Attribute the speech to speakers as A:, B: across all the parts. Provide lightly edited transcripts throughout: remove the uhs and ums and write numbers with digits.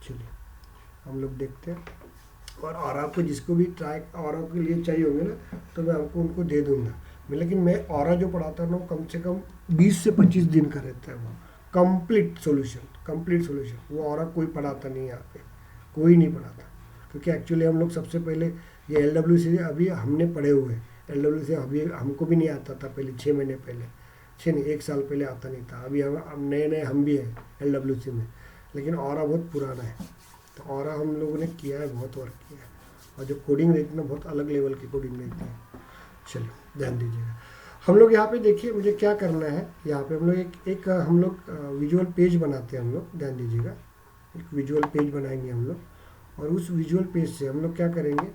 A: चलिए हम लोग देखते हैं। और आपको जिसको भी ट्राई और के लिए चाहिए होंगे ना तो मैं आपको उनको दे दूंगा। लेकिन मैं और जो पढ़ाता हूँ ना वो कम से कम 20 से 25 दिन का रहता है वो कंप्लीट सॉल्यूशन। वो और कोई पढ़ाता नहीं है यहाँ पे, कोई नहीं पढ़ाता। क्योंकि एक्चुअली हम लोग सबसे पहले ये LWC अभी हमने पढ़े हुए हैं। LWC अभी हमको भी नहीं आता था पहले, 6 महीने पहले, 1 साल पहले आता नहीं था। अभी हम नए नए हम भी हैं LWC में, लेकिन और बहुत पुराना है। तो और हम लोगों ने किया है, बहुत वर्क किया है। और जो कोडिंग रहती है ना बहुत अलग लेवल की कोडिंग रहती है। चलिए ध्यान दीजिएगा। हम लोग यहाँ पे देखिए मुझे क्या करना है। यहाँ पे हम लोग एक हम लोग विजुअल पेज बनाते हैं। हम लोग ध्यान दीजिएगा, एक विजुअल पेज बनाएंगे हम लोग। और उस विजुअल पेज से हम लोग क्या करेंगे,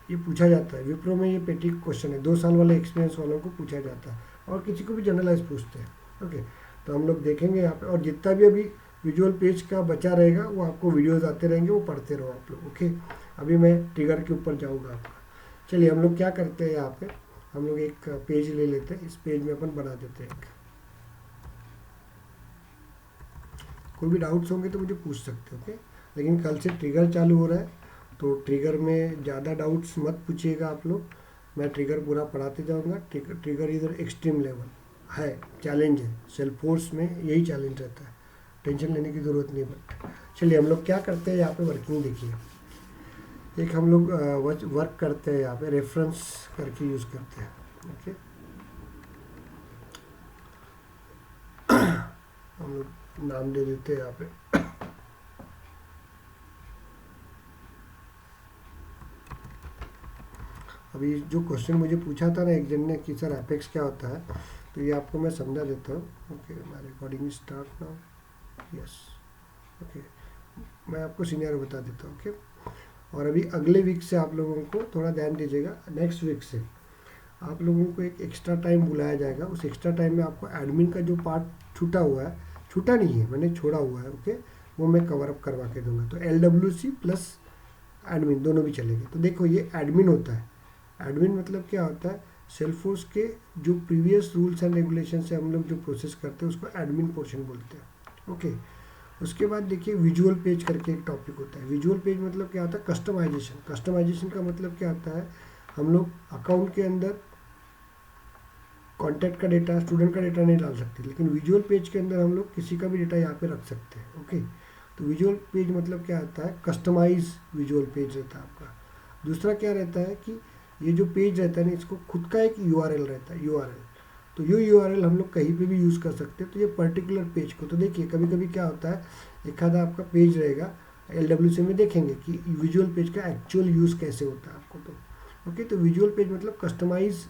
A: ये पूछा जाता है विप्रो में, ये पेटी क्वेश्चन है, 2 साल वाले एक्सपीरियंस वालों को पूछा जाता है और किसी को भी जनरलाइज पूछते हैं। ओके, तो हम लोग देखेंगे यहाँ पे। और जितना भी अभी विजुअल पेज का बचा रहेगा वो आपको वीडियोस आते रहेंगे, वो पढ़ते रहो आप लोग। ओके, अभी मैं ट्रिगर के ऊपर जाऊँगा आपका। चलिए हम लोग क्या करते हैं, यहाँ पे हम लोग एक पेज ले लेते हैं। इस पेज में अपन बना देते हैं कोई भी डाउट्स होंगे तो मुझे पूछ सकते हो। ओके, लेकिन कल से ट्रिगर चालू हो रहा है तो ट्रिगर में ज़्यादा डाउट्स मत पूछिएगा आप लोग। मैं ट्रिगर पूरा पढ़ाते जाऊँगा। ट्रिगर इधर एक्सट्रीम लेवल है, चैलेंज है। सेल्फोर्स में यही चैलेंज रहता है, टेंशन लेने की ज़रूरत नहीं। बट चलिए हम लोग क्या करते हैं, यहाँ पे वर्किंग देखिए। एक हम लोग वर्क करते हैं यहाँ पे, रेफरेंस करके यूज़ करते हैं। ओके, हम लोग नाम दे देते हैं यहाँ पे। अभी जो क्वेश्चन मुझे पूछा था ना एक जन ने कि सर एपेक्स क्या होता है, तो ये आपको मैं समझा देता हूँ। Okay, my recording start now. Yes, okay, मैं आपको सीनियर बता देता हूँ। ओके, और अभी अगले वीक से आप लोगों को थोड़ा ध्यान दीजिएगा। नेक्स्ट वीक से आप लोगों को एक एक्स्ट्रा टाइम बुलाया जाएगा। उस एक्स्ट्रा टाइम में आपको एडमिन का जो पार्ट छूटा हुआ है, छूटा नहीं है, मैंने छोड़ा हुआ है, ओके, वो मैं कवर अप करवा के दूंगा। तो LWC प्लस एडमिन दोनों भी चलेंगे। तो देखो ये एडमिन होता है। एडमिन मतलब क्या होता है, सेल्फोर्स के जो प्रीवियस रूल्स एंड रेगुलेशन से हम लोग जो प्रोसेस करते हैं उसको एडमिन पोर्शन बोलते हैं। ओके, उसके बाद देखिए विजुअल पेज करके एक टॉपिक होता है। विजुअल पेज मतलब क्या होता है, कस्टमाइजेशन। कस्टमाइजेशन का मतलब क्या होता है, हम लोग अकाउंट के अंदर कॉन्टैक्ट का डेटा, स्टूडेंट का डेटा नहीं डाल सकते, लेकिन विजुअल पेज के अंदर हम लोग किसी का भी डेटा यहाँ पे रख सकते हैं। ओके, तो विजुअल पेज मतलब क्या होता है, कस्टमाइज विजुअल पेज रहता है आपका। दूसरा क्या रहता है कि ये जो पेज रहता है ना, इसको खुद का एक URL रहता है, URL। तो ये URL हम लोग कहीं पे भी यूज़ कर सकते हैं। तो ये पर्टिकुलर पेज को, तो देखिए कभी कभी क्या होता है, एक आधा आपका पेज रहेगा LWC में, देखेंगे कि विजुअल पेज का एक्चुअल यूज़ कैसे होता है आपको। तो ओके, तो विजुअल पेज मतलब कस्टमाइज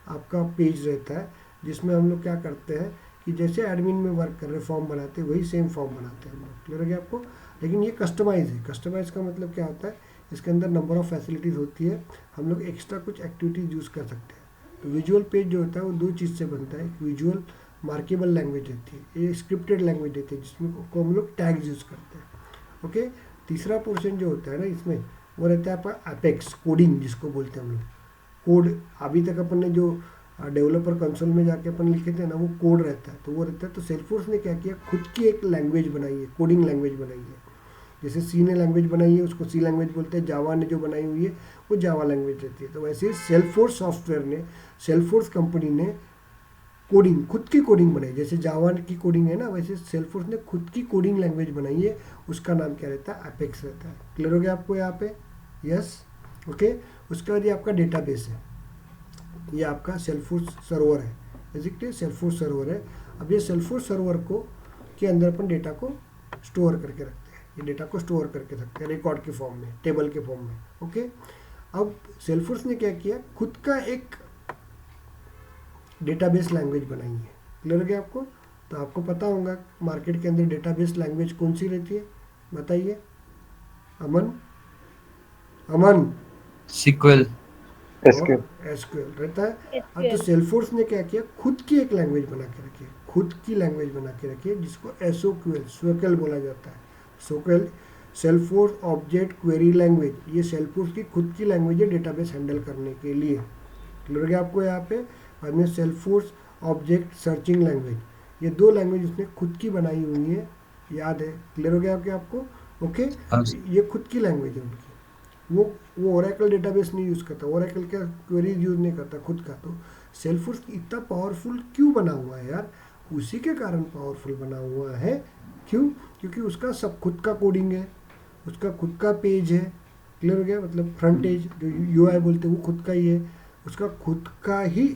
A: आपका पेज रहता है, जिसमें हम लोग क्या करते हैं कि जैसे एडमिन में वर्क कर रहे फॉर्म बनाते हैं, वही सेम फॉर्म बनाते हैं हम लोग। क्लियर हो गया आपको? लेकिन ये कस्टमाइज है। कस्टमाइज का मतलब क्या होता है, इसके अंदर नंबर ऑफ़ फैसिलिटीज़ होती है, हम लोग एक्स्ट्रा कुछ एक्टिविटीज़ यूज़ कर सकते हैं। तो विजुअल पेज जो होता है वो 2 चीज़ से बनता है। एक विजुअल मार्केबल लैंग्वेज रहती है, ये स्क्रिप्टेड लैंग्वेज रहती है जिसमें को हम लोग टैग्स यूज़ करते हैं। ओके, तीसरा पोर्शन जो होता है ना इसमें, वो रहता है आपका एपेक्स कोडिंग, जिसको बोलते हैं हम लोग कोड। अभी तक अपन ने जो डेवलपर कंसोल में जाके अपन लिखे थे ना, वो कोड रहता है, तो वो रहता है। तो सेल्फोर्स ने क्या किया, खुद की एक लैंग्वेज बनाई है, कोडिंग लैंग्वेज बनाई है। जैसे सी ने लैंग्वेज बनाई है उसको सी लैंग्वेज बोलते हैं, जावा ने जो बनाई हुई है वो जावा लैंग्वेज रहती है। तो वैसे ही सेल्फोर्स सॉफ्टवेयर ने, सेल्फोर्स कंपनी ने कोडिंग, खुद की कोडिंग बनाई। जैसे जावा की कोडिंग है ना, वैसे सेल्फोर्स ने खुद की कोडिंग लैंग्वेज बनाई है, उसका नाम क्या रहता है, एपेक्स रहता है। क्लियर हो गया आपको यहाँ पे? Yes, okay. उसके बाद ये आपका डेटाबेस है, ये आपका सेल्फोर्स सर्वर है, बेसिकली सेल्फोर्स सर्वर है। अब ये सेल्फोर्स सर्वर को के अंदर अपन डेटा को स्टोर करके रखते हैं। ये डेटा को स्टोर करके रखते हैं रिकॉर्ड के फॉर्म में, टेबल के फॉर्म में। ओके, अब सेल्फोर्स ने क्या किया, खुद का एक डेटाबेस लैंग्वेज बनाई है। क्लियर हो गया आपको? तो आपको पता होगा मार्केट के अंदर डेटाबेस लैंग्वेज कौन सी रहती है, बताइए अमन। अमन,
B: SQL।
A: और एसक्यूएल रहता है। अब तो
C: SQL।
A: सेल्फोर्स ने क्या किया, खुद की एक लैंग्वेज बना के रखी है, खुद की लैंग्वेज बना के रखी है, जिसको SOQL बोला जाता है। SOQL, Salesforce object query language. ये सेल्फोर्स की खुद की लैंग्वेज है डेटाबेस हैंडल करने के लिए। क्लियर हो गया आपको यहाँ पे? बाद में सेल्फोर्स ऑब्जेक्ट सर्चिंग लैंग्वेज, ये 2 लैंग्वेज उसने खुद की बनाई हुई है याद है, क्लियर हो गया क्या आपको? ओके।
B: हाँ
A: ये खुद की लैंग्वेज है उनकी। वो ओरेकल डेटाबेस नहीं यूज़ करता, ओरेकल का क्वेरीज यूज़ नहीं करता खुद का। तो सेल्फोर्स इतना पावरफुल क्यों बना हुआ है यार? उसी के कारण पावरफुल बना हुआ है। क्यों? क्योंकि उसका सब खुद का कोडिंग है, उसका खुद का पेज है। क्लियर हो गया? मतलब फ्रंट एज जो यूआई बोलते हैं वो खुद का ही है, उसका खुद का ही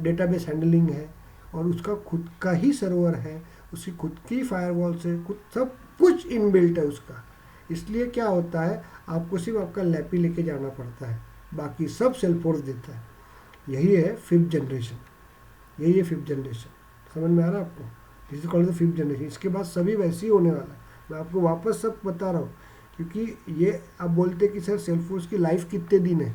A: डेटाबेस हैंडलिंग है, और उसका खुद का ही सर्वर है, उसकी खुद की फायरवॉल्स है, खुद सब कुछ इनबिल्ट है उसका। इसलिए क्या होता है, आपको सिर्फ आपका लैपी लेके जाना पड़ता है, बाकी सब सेल्फोर्स देता है। यही है फिफ्थ जनरेशन, यही है फिफ्थ जनरेशन। समझ में आ रहा है आपको? This is called the fifth generation. इसके बाद सभी वैसे ही होने वाला है। मैं आपको वापस सब बता रहा हूँ, क्योंकि ये आप बोलते हैं कि सर सेल्फोर्स की लाइफ कितने दिन है।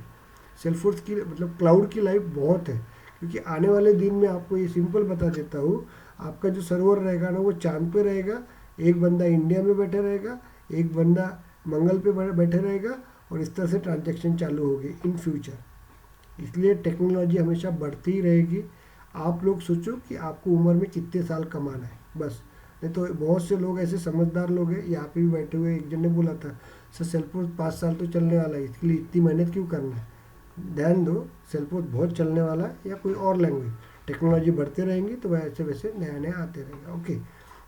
A: सेल्फोर्स की मतलब क्लाउड की लाइफ बहुत है, क्योंकि आने वाले दिन में आपको ये सिंपल बता देता हूँ, आपका जो सर्वर रहेगा ना वो चांद पे रहेगा, एक बंदा इंडिया में बैठा रहेगा, एक बंदा मंगल पे बैठे रहेगा, और इस तरह से ट्रांजैक्शन चालू होगी इन फ्यूचर। इसलिए टेक्नोलॉजी हमेशा बढ़ती ही रहेगी। आप लोग सोचो कि आपको उम्र में कितने साल कमाना है बस। नहीं तो बहुत से लोग ऐसे समझदार लोग हैं, यहाँ पे भी बैठे हुए, एक जन ने बोला था सर सेलफोन 5 साल तो चलने वाला है, इसके लिए इतनी मेहनत क्यों करना है? ध्यान दो, सेलफोन बहुत चलने वाला है, या कोई और लैंग्वेज, टेक्नोलॉजी बढ़ते रहेंगी तो वैसे वैसे नया नया आते रहेगा। ओके।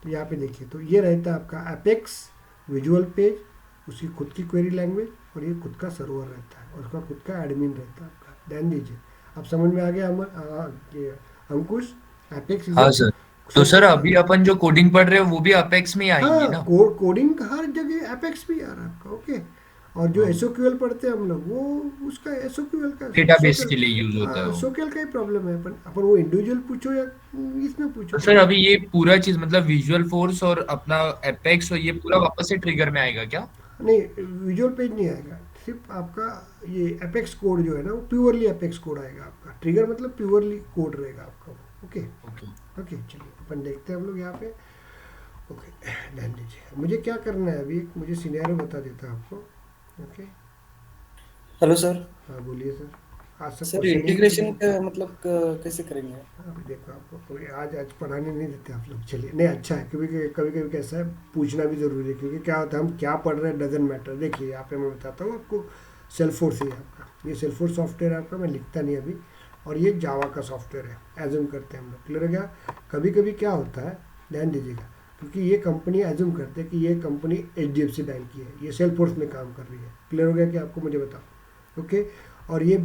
A: तो यहाँ पे देखिए, तो ये रहता है आपका एपेक्स विजुअल पेज, उसकी खुद की क्वेरी लैंग्वेज, और ये खुद का सर्वर रहता है, और उसका खुद का एडमिन रहता है आपका। ध्यान दीजिए। अब समझ में आ गया ये अंकुश? एपेक्स इज
B: हाँ
A: अ
B: सर। तो सर
A: सेल्फोर्स का।
B: अभी अपन जो कोडिंग पढ़ रहे हैं वो भी अपेक्स में ही आएंगी
A: हाँ,
B: ना?
A: कोडिंग हर जगह एपेक्स भी आ रहा है आपका। ओके। और जो
B: हाँ,
A: एसओक्यूएल पढ़ते हैं हम लोग, वो उसका एसओक्यूएल का
B: डेटाबेस
A: सोकेल,
B: के लिए यूज होता है
A: हाँ
B: वो।
A: सोकेल का ही प्रॉब्लम है। अपन वो इंडिविजुअल पूछो या इसमें पूछो,
B: तो सर
A: ओके।
B: अभी ये पूरा चीज मतलब विजुअल फोर्स और अपना एपेक्स और ये पूरा वापस से ट्रिगर में आएगा क्या?
A: नहीं, विजुअल पेज नहीं आएगा, सिर्फ आपका ये एपेक्स कोड जो है ना वो प्योरली एपेक्स कोड आएगा आपका। ट्रिगर मतलब प्योरली कोड रहेगा आपका वो। ओके।
B: ओके।
A: ओके चलिए अपन देखते हैं हम लोग यहाँ पे। ओके, ध्यान दीजिए, मुझे क्या करना है अभी, मुझे सिनेरियो बता देता हूँ आपको। ओके।
C: Hello sir.
A: हाँ बोलिए सर। आज सब
C: सर
A: क्वेश्चन यही
C: इंटीग्रेशन
A: करेंगे।
C: का मतलब कैसे करेंगे?
A: अभी देखो, आपको कोई आज आज पढ़ाने नहीं देते आप लोग, चलिए। नहीं, अच्छा है, क्योंकि कभी कभी कैसा है, पूछना भी ज़रूरी है, क्योंकि क्या होता है हम क्या पढ़ रहे हैं डजेंट मैटर। देखिए यहाँ पे मैं बताता हूँ आपको, सेल्फोर्स है आपका, ये सेल्फोर्स सॉफ्टवेयर है आपका, मैं लिखता नहीं अभी। और ये जावा का सॉफ्टवेयर है, एज्यूम करते हैं हम लोग। क्लियर हो गया? कभी कभी क्या होता है, ध्यान दीजिएगा, क्योंकि ये कंपनी एज्यूम करते हैं कि ये कंपनी HDFC बैंक की है, ये सेल्फोर्स में काम कर रही है। क्लियर हो गया कि आपको? मुझे बताओ। ओके। और ये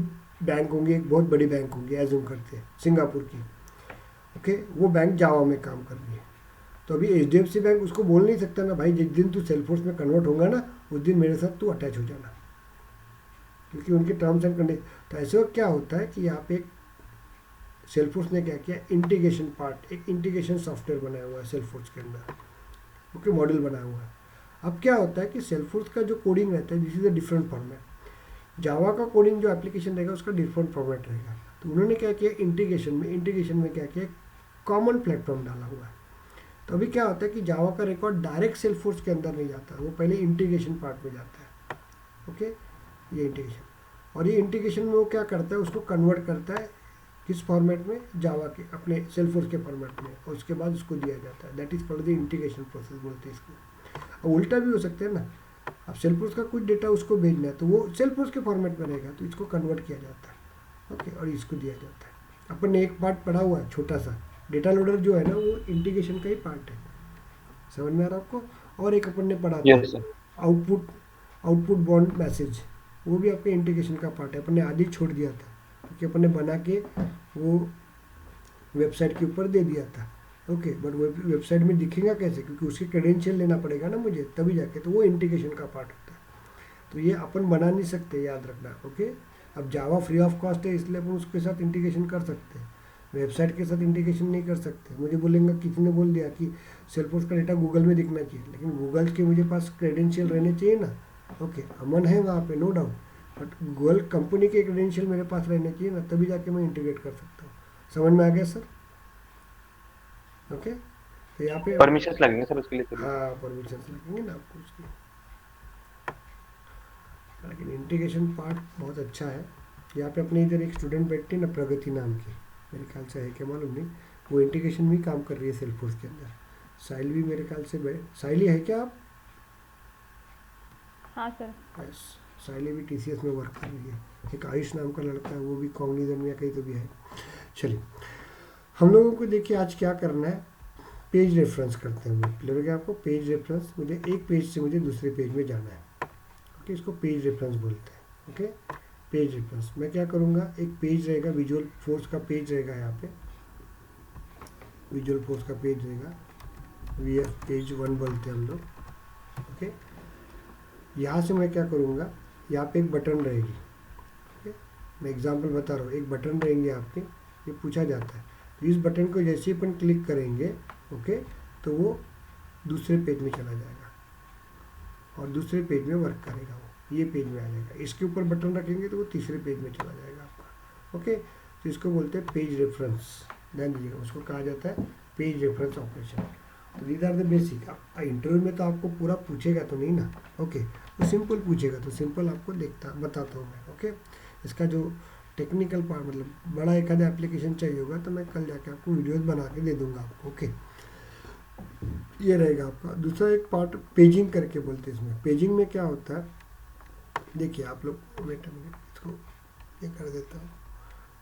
A: बैंक होंगे, एक बहुत बड़ी बैंक होंगी, एज्यूम करते हैं सिंगापुर की। ओके। वो बैंक जावा में काम कर रही है। तो अभी HDFC बैंक उसको बोल नहीं सकता ना भाई, जिस दिन तू सेल्फोर्स में कन्वर्ट होगा ना उस दिन मेरे साथ तू अटैच हो जाना, क्योंकि उनके टर्म्स एंड कंडीशन। तो ऐसे वक्त क्या होता है कि यहाँ पे सेल्फोर्स ने क्या किया, इंटीग्रेशन पार्ट, एक इंटीग्रेशन सॉफ्टवेयर बनाया हुआ है सेल्फोर्स के अंदर। ओके, मॉडल बनाया हुआ है। अब क्या होता है कि सेल्फोर्स का जो कोडिंग रहता है, this is a different format. Java का कोडिंग जो एप्लीकेशन रहेगा उसका डिफरेंट फॉर्मेट रहेगा। तो उन्होंने क्या किया, इंटीग्रेशन में क्या किया, कॉमन प्लेटफॉर्म डाला हुआ है। तो अभी क्या होता है कि जावा का रिकॉर्ड डायरेक्ट सेल्फोर्स के अंदर नहीं जाता, वो पहले इंटीग्रेशन पार्ट में जाता है। ओके। ये इंटीग्रेशन, और ये इंटीग्रेशन में वो क्या करता है, उसको कन्वर्ट करता है किस फॉर्मेट में, जावा के अपने सेल्फोर्स के फॉर्मेट में, और उसके बाद उसको दिया जाता है। That is called the integration process बोलते हैं इसको। और उल्टा भी हो सकता है ना, अब सेल्फोर्स का कुछ डेटा उसको भेजना है तो वो सेल्फोर्स के फॉर्मेट में रहेगा, तो इसको कन्वर्ट किया जाता है। ओके। और इसको दिया जाता है। अपन ने एक पार्ट पढ़ा हुआ है छोटा सा, डेटा लोडर जो है ना वो इंटीग्रेशन का ही पार्ट है। समझ में आ रहा है आपको? और एक अपन ने पढ़ा था
C: yes sir.
A: Output, output bond message, वो भी आपके इंटीग्रेशन का पार्ट है। अपन ने आधी छोड़ दिया था, क्योंकि अपन ने बना के वो वेबसाइट के ऊपर दे दिया था। ओके। बट वेबसाइट में दिखेगा कैसे, क्योंकि उसके क्रेडेंशियल लेना पड़ेगा ना मुझे, तभी जाके, तो वो इंटीग्रेशन का पार्ट होता है। तो ये अपन बना नहीं सकते, याद रखना। ओके। अब जावा फ्री ऑफ कॉस्ट है, इसलिए अपन उसके साथ इंटीग्रेशन कर सकते हैं, वेबसाइट के साथ इंटीग्रेशन नहीं कर सकते। मुझे बोलेंगे, किसी ने बोल दिया कि सेल्फोर्स का डेटा गूगल में दिखना चाहिए, लेकिन गूगल के मुझे पास क्रेडेंशियल रहने चाहिए ना। ओके, अमन है वहाँ पे, no doubt, but Google company के क्रेडेंशियल मेरे पास रहने चाहिए ना, तभी जाके मैं इंटीग्रेट कर सकता हूँ। समझ में आ गया सर? ओके। तो यहाँ पे,
C: परमिशंस लगेंगे सर उसके लिए थोड़ी।
A: हाँ परमिशन लगेंगे ना आपको उसकी, लेकिन इंटीग्रेशन पार्ट बहुत अच्छा है। यहाँ पे अपने इधर एक स्टूडेंट बैठती है ना, प्रगति नाम की, मेरे ख्याल से है क्या मालूम नहीं, वो इंटीग्रेशन भी काम कर रही है सेल्फोर्स के अंदर। साहिल भी मेरे ख्याल से साहिल है क्या आप?
D: हाँ सर।
A: यस, साहिल भी TCS में वर्क कर रही है। एक आयुष नाम का लड़का है, वो भी कॉग्निजन में या कहीं तो भी है। चलिए, हम लोगों को देखिए आज क्या करना है, पेज रेफरेंस करते हैं। हम क्लियर हो गया आपको? पेज रेफरेंस, मुझे एक पेज से मुझे दूसरे पेज में जाना है। ओके, इसको पेज रेफरेंस बोलते हैं। ओके, पेज रेफरेंस मैं क्या करूँगा, एक पेज रहेगा, विजुअल फोर्स का पेज रहेगा। यहाँ पे विजुअल फोर्स का पेज रहेगा, VF पेज 1 बोलते हैं हम लोग। ओके, यहाँ से मैं क्या करूँगा, यहाँ पे एक बटन रहेगी। ओके, मैं एग्जांपल बता रहा हूँ, एक बटन रहेंगे आपके, ये पूछा जाता है। तो इस बटन को जैसे ही अपन क्लिक करेंगे, ओके, तो वो दूसरे पेज में चला जाएगा और दूसरे पेज में वर्क करेगा, वो ये पेज में आ जाएगा। इसके ऊपर बटन रखेंगे तो वो तीसरे पेज में चला जाएगा आपका। ओके, तो इसको बोलते हैं पेज रेफरेंस। ध्यान दीजिएगा, उसको कहा जाता है पेज रेफरेंस ऑपरेशन। तो these are the basic. Interview में तो आपको पूरा पूछेगा तो नहीं ना, ओके, तो सिंपल पूछेगा तो सिंपल आपको बताता हूँ मैं। ओके, इसका जो टेक्निकल पार्ट मतलब बड़ा एक आधा एप्लीकेशन चाहिए होगा तो मैं कल जाके आपको वीडियोस बना के दे दूंगा आपको। ओके, ये रहेगा आपका। दूसरा एक पार्ट पेजिंग करके बोलते हैं। इसमें पेजिंग में क्या होता है, देखिए आप लोग, वेट अ मिनट, इसको ये कर देता हूँ,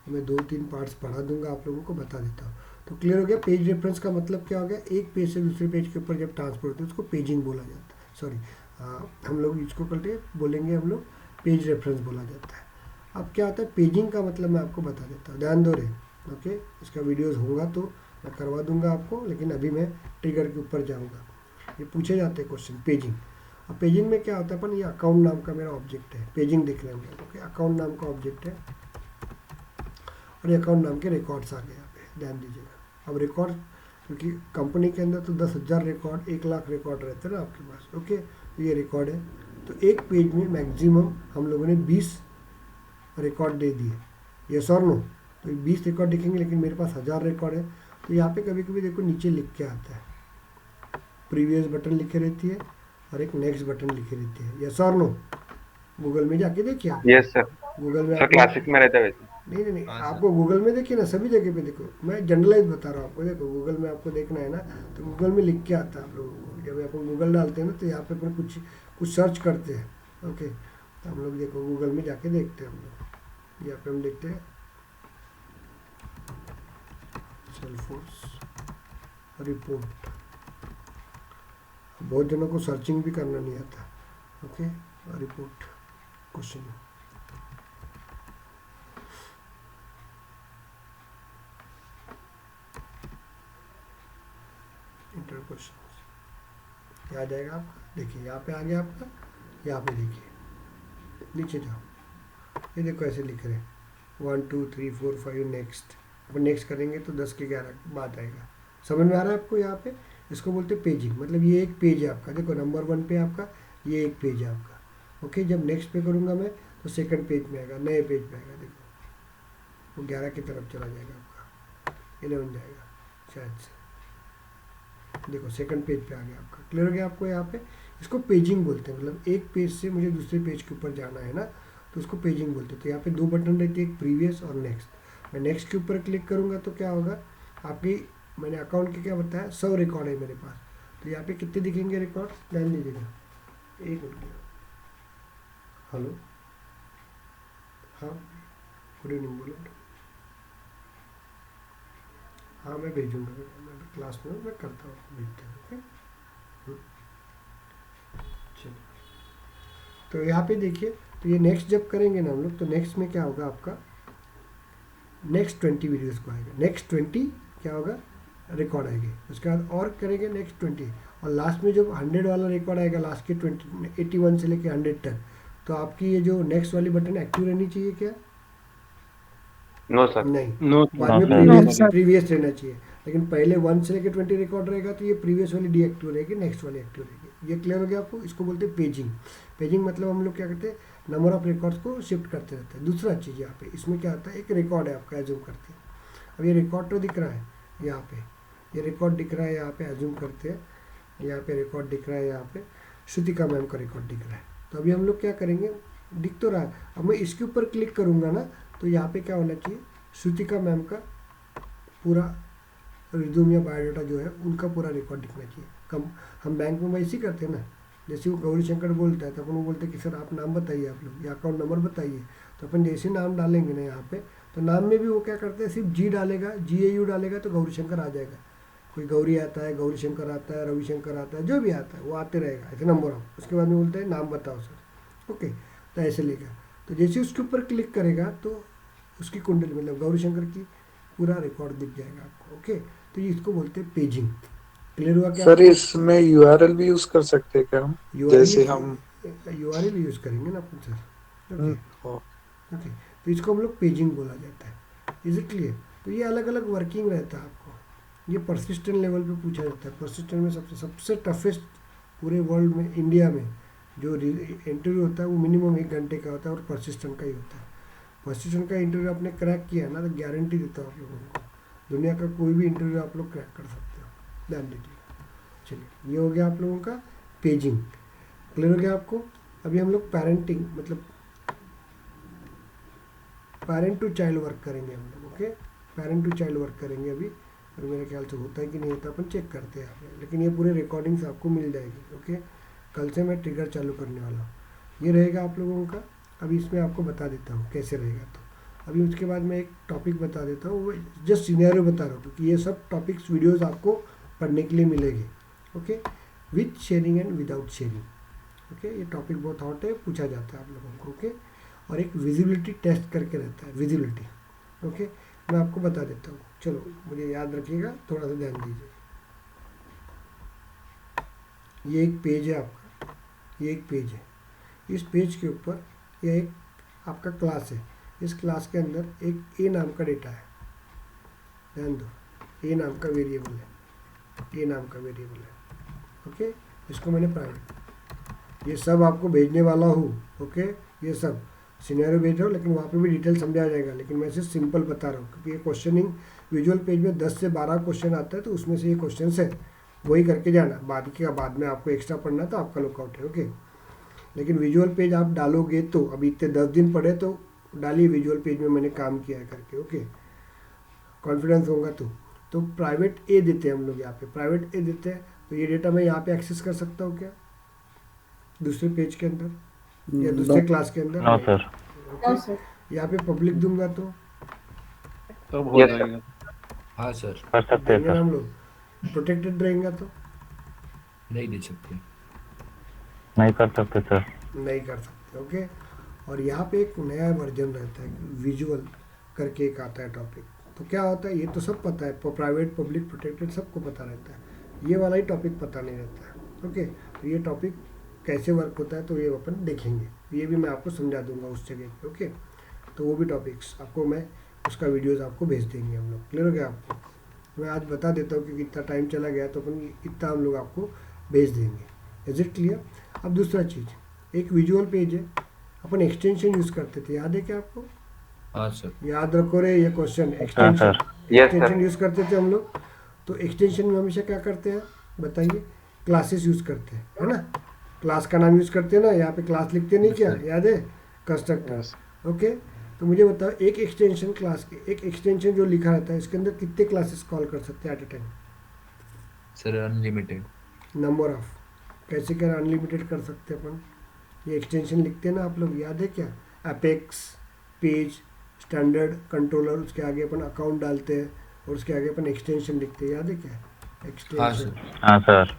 A: मैं 2-3 पार्ट्स पढ़ा दूंगा, आप लोगों को बता देता हूँ। तो क्लियर हो गया? पेज रेफरेंस का मतलब क्या हो गया, एक पेज से दूसरे पेज के ऊपर जब ट्रांसफर होता है उसको पेजिंग बोला जाता है। सॉरी, हम लोग इसको करते बोलेंगे, हम लोग पेज रेफरेंस बोला जाता है। अब क्या होता है पेजिंग का मतलब, मैं आपको बता देता हूँ, ध्यान दो रे। ओके, इसका वीडियोस होगा तो मैं करवा दूंगा आपको, लेकिन अभी मैं ट्रिगर के ऊपर जाऊँगा। ये पूछे जाते हैं क्वेश्चन, पेजिंग। अब पेजिंग में क्या होता है, अपन ये अकाउंट नाम का मेरा ऑब्जेक्ट है, पेजिंग दिख रहे हैं। ओके, अकाउंट नाम का ऑब्जेक्ट है और ये अकाउंट नाम के रिकॉर्ड्स आ गए यहाँ पे, ध्यान दीजिएगा। अब रिकॉर्ड, क्योंकि कंपनी के अंदर तो 10,000 रिकॉर्ड, 1,00,000 रिकॉर्ड रहते हैं ना आपके पास। ओके, तो ये रिकॉर्ड है। तो एक पेज में मैक्सिमम हम लोगों ने 20 रिकॉर्ड दे दिए, यस और नो। तो 20 रिकॉर्ड दिखेंगे, लेकिन मेरे पास 1000 रिकॉर्ड है। तो यहाँ पे कभी कभी देखो नीचे लिख के आता है, प्रीवियस बटन लिखे रहती है और एक नेक्स्ट बटन लिखी रहती है, यस और नो। गूगल में जाके देखिए आप,
C: यस सर।
A: गूगल में
C: सर
A: आपने,
C: क्लासिक में रहता है वैसे।
A: नहीं,
B: हाँ सर।
A: आपको गूगल में देखिए ना, सभी जगह पे देखो, मैं जनरलाइज बता रहा हूँ आपको। देखो गूगल में आपको देखना है ना, तो गूगल में लिख के आता है आप लोगों को। जब आप गूगल डालते हैं ना, तो यहाँ पे अपन कुछ सर्च करते हैं। ओके, तो हम लोग देखो गूगल में जाके देखते हैं हम लोग। यहाँ पे हम देखते हैं सेल्फोर्स रिपोर्ट। बहुत जनों को सर्चिंग भी करना नहीं आता। Okay, report question, inter question आ जाएगा आपका। देखिए यहाँ पे आ गया आपका, यहाँ पे देखिए नीचे जाओ, ये देखो ऐसे लिख रहे हैं 1 2 3 4 5 नेक्स्ट। अपन नेक्स्ट करेंगे तो 10 के 11 बात आएगा। समझ में आ रहा है आपको? यहाँ पे इसको बोलते हैं पेजिंग। मतलब ये एक पेज है आपका, देखो नंबर 1 पे आपका ये एक पेज है आपका। ओके, जब नेक्स्ट पे करूँगा मैं तो सेकंड पेज में आएगा, नए पेज पे आएगा। देखो वो 11 की तरफ चला जाएगा आपका, 11 जाएगा शायद से। देखो सेकंड पेज पे आ गया आपका। क्लियर हो गया आपको? यहाँ पे इसको पेजिंग बोलते हैं। मतलब एक पेज से मुझे दूसरे पेज के ऊपर जाना है ना, तो उसको पेजिंग बोलते हैं। तो यहाँ पे 2 बटन रहती है, एक प्रीवियस और नेक्स्ट। मैं नेक्स्ट के ऊपर क्लिक करूँगा तो क्या होगा, आपकी, मैंने अकाउंट के क्या बताया, 100 रिकॉर्ड है मेरे पास। तो यहाँ पे कितने दिखेंगे रिकॉर्ड, ध्यान दीजिएगा। एक मिनट, हेलो, हाँ गुड इवनिंग, बोलो। हाँ मैं भेजूँगा, मैं क्लास में हूँ, मैं करता हूँ, भेजते हैं। ओके, चलिए। तो यहाँ पे देखिए, तो ये नेक्स्ट जब करेंगे ना हम लोग, तो नेक्स्ट में क्या होगा आपका, नेक्स्ट 20 वीडियोस को आएगा। नेक्स्ट 20 क्या होगा, रिकॉर्ड आएंगे। उसके बाद और करेंगे नेक्स्ट 20, और लास्ट में जब 100 वाला रिकॉर्ड आएगा, लास्ट के 20 81 से लेके 100 तक, तो आपकी ये जो नेक्स्ट वाली बटन एक्टिव रहनी चाहिए क्या?
C: No sir.
A: नहीं,
E: नो
A: बाद में प्रीवियस रहना चाहिए। लेकिन पहले 1 से लेकर 20 रिकॉर्ड रहेगा तो ये प्रीवियस वाली डीएक्टिव रहेगी, नेक्स्ट वाली एक्टिव रहेगी। ये क्लियर हो गया आपको? इसको बोलते हैं पेजिंग। पेजिंग मतलब हम लोग क्या करते हैं, नंबर ऑफ रिकॉर्ड्स को शिफ्ट करते रहते हैं। दूसरा चीज़ यहाँ पे इसमें क्या होता है, एक रिकॉर्ड है आपका, एज्यूम करते हैं। अब ये रिकॉर्ड तो दिख रहा है यहाँ पे, ये रिकॉर्ड दिख रहा है यहाँ पे, एज्यूम करते हैं यहाँ पे रिकॉर्ड दिख रहा है, यहाँ पे श्रुतिका मैम का रिकॉर्ड दिख रहा है। तो अभी हम लोग क्या करेंगे, दिख तो रहा है, अब मैं इसके ऊपर क्लिक करूँगा ना, तो यहाँ पे क्या होना चाहिए, श्रुतिका मैम का पूरा रिज्यूम या बायोडाटा जो है उनका पूरा रिकॉर्ड दिखना चाहिए। कम हम बैंक में वैसे ही करते हैं ना, जैसे वो गौरी शंकर बोलता है तो अपन वो बोलते हैं कि सर आप नाम बताइए आप लोग या अकाउंट नंबर बताइए, तो अपन जैसे नाम डालेंगे ना यहाँ पे, तो नाम में भी वो क्या करते हैं, सिर्फ जी डालेगा, GAU डालेगा तो गौरी शंकर आ जाएगा। कोई गौरी आता है, गौरी शंकर आता है, रविशंकर आता है, जो भी आता है वो आते रहेगा ऐसे नंबर ऑफ। उसके बाद में बोलते हैं नाम बताओ सर, ओके, तो ऐसे लेगा। तो जैसे उसके ऊपर क्लिक करेगा तो उसकी कुंडली मतलब गौरी शंकर की पूरा रिकॉर्ड दिख जाएगा आपको। ओके, तो ये इसको बोलते हैं पेजिंग। क्लियर हुआ क्या?
D: सर इसमें यूआरएल भी यूज कर सकते हैं क्या हम? जैसे हम
A: URL यूज़ करेंगे ना अपन सर। ओके
D: ओ,
A: ओके, तो इसको हम लोग पेजिंग बोला जाता है। Is it clear? तो ये अलग अलग वर्किंग रहता है आपको। ये परसिस्टेंट लेवल पे पूछा जाता है। परसिस्टेंट में सबसे टफेस्ट पूरे वर्ल्ड में, इंडिया में जो इंटरव्यू होता है वो मिनिमम 1 घंटे का होता है और परसिस्टेंट का ही होता है। परसिस्टेंट का इंटरव्यू आपने क्रैक किया ना तो गारंटी देता हूँ आप लोगों को, दुनिया का कोई भी इंटरव्यू आप लोग क्रैक कर सकते हो, ध्यान दीजिए। चलिए, ये हो गया आप लोगों का पेजिंग। क्लियर हो गया आपको? अभी हम लोग पेरेंटिंग मतलब पेरेंट टू चाइल्ड वर्क करेंगे हम लोग। Okay, parent to child work करेंगे अभी, और मेरे ख्याल से होता है कि नहीं होता अपन चेक करते हैं यहाँ पे, लेकिन ये पूरे रिकॉर्डिंग्स आपको मिल जाएगी। ओके, कल से मैं ट्रिगर चालू करने वाला हूँ। ये रहेगा आप लोगों का। अभी इसमें आपको बता देता हूँ कैसे रहेगा। तो अभी उसके बाद मैं एक टॉपिक बता देता हूँ, वो जस्ट सिनेरियो बता रहा हूँ क्योंकि ये सब टॉपिक्स वीडियोज़ आपको पढ़ने के लिए मिलेंगे। Okay, with sharing and without sharing. Okay, ये टॉपिक बहुत हॉट है, पूछा जाता है आप लोगों को। ओके, और एक विजिबिलिटी टेस्ट करके रहता है, विजिबिलिटी। ओके, मैं आपको बता देता हूँ। चलो, मुझे याद रखिएगा, थोड़ा सा ध्यान दीजिए। ये एक पेज है आपका, ये एक पेज है। इस पेज के ऊपर यह एक आपका क्लास है। इस क्लास के अंदर एक ए नाम का डेटा है, ध्यान दो, ए नाम का वेरिएबल है, ए नाम का वेरिएबल है। ओके, इसको मैंने प्राइवेट, ये सब आपको भेजने वाला हूँ। ओके, ये सब सिनेरियो भेज रहा हूँ, लेकिन वहाँ पे भी डिटेल समझा जाएगा, लेकिन मैं सिर्फ सिंपल बता रहा हूँ क्योंकि ये क्वेश्चनिंग विजुअल पेज में 10 से 12 क्वेश्चन आता है, तो उसमें से ये क्वेश्चन है, वही करके जाना। बाद में आपको एक्स्ट्रा पढ़ना तो आपका लुकआउट है। ओके, लेकिन विजुअल पेज आप डालोगे तो अभी इतने 10 दिन पढ़े तो डालिए विजुअल पेज में मैंने काम किया है करके। ओके, कॉन्फिडेंस होगा तो प्राइवेट ए देते हैं हम लोग यहाँ पे, प्राइवेट ए देते हैं। तो ये डेटा मैं यहाँ पे एक्सेस कर सकता हूँ क्या दूसरे पेज के अंदर या दूसरे क्लास के अंदर?
C: No sir.
A: ओके, यहाँ पे पब्लिक दूंगा तो
E: तब हो
C: Yes, sir.
E: जाएगा।
B: हाँ सर,
C: कर सकते हैं
A: देंगे ना
C: सर।
A: हम लोग। प्रोटेक्टेड रहेगा तो
B: नहीं दे सकते।
C: नहीं कर सकते सर।
A: नहीं कर सकते। ओके, और यहाँ पे एक नया वर्जन रहता है, विजुअल करके एक आता है टॉपिक। तो क्या होता है, ये तो सब पता है, प्राइवेट पब्लिक प्रोटेक्टेड सबको पता रहता है, ये वाला ही टॉपिक पता नहीं रहता है। ओके, तो ये टॉपिक कैसे वर्क होता है तो ये अपन देखेंगे, ये भी मैं आपको समझा दूंगा उस जगह पे। ओके, तो वो भी टॉपिक्स आपको मैं उसका वीडियोज़ आपको भेज देंगे हम लोग। क्लियर हो गया आपको? मैं आज बता देता हूँ क्योंकि इतना टाइम चला गया, तो अपन इतना हम लोग आपको भेज देंगे। Is it clear? अब दूसरा चीज़, एक विजुअल पेज है, अपन एक्सटेंशन यूज़ करते थे, याद है क्या आपको?
B: हाँ सर,
A: याद रखो रे ये क्वेश्चन।
C: हाँ
A: extension
C: sir. Yes
A: extension
C: sir.
A: Use करते थे हम लोग। तो एक्सटेंशन में हमेशा क्या करते हैं बताइए? क्लासेस यूज़ करते हैं, है ना? क्लास का नाम यूज़ करते हैं ना, यहाँ पे क्लास लिखते नहीं क्या, याद है? कंस्ट्रक्टर।
E: Yes.
A: ओके, तो मुझे बताओ एक एक्सटेंशन क्लास के, एक एक्सटेंशन जो लिखा रहता है इसके अंदर कितने क्लासेस कॉल कर सकते हैं at a time?
B: Sir unlimited.
A: Number of, कैसे क्या अनलिमिटेड कर सकते हैं अपन? ये एक्सटेंशन लिखते हैं ना आप लोग, याद है क्या? अपेक्स, पेज, स्टैंडर्ड, कंट्रोलर, उसके आगे अपन अकाउंट डालते हैं और उसके आगे अपन एक्सटेंशन लिखते हैं, याद है क्या?
B: हाँ
A: एक्सटेंशन।
B: सर,
C: हाँ सर।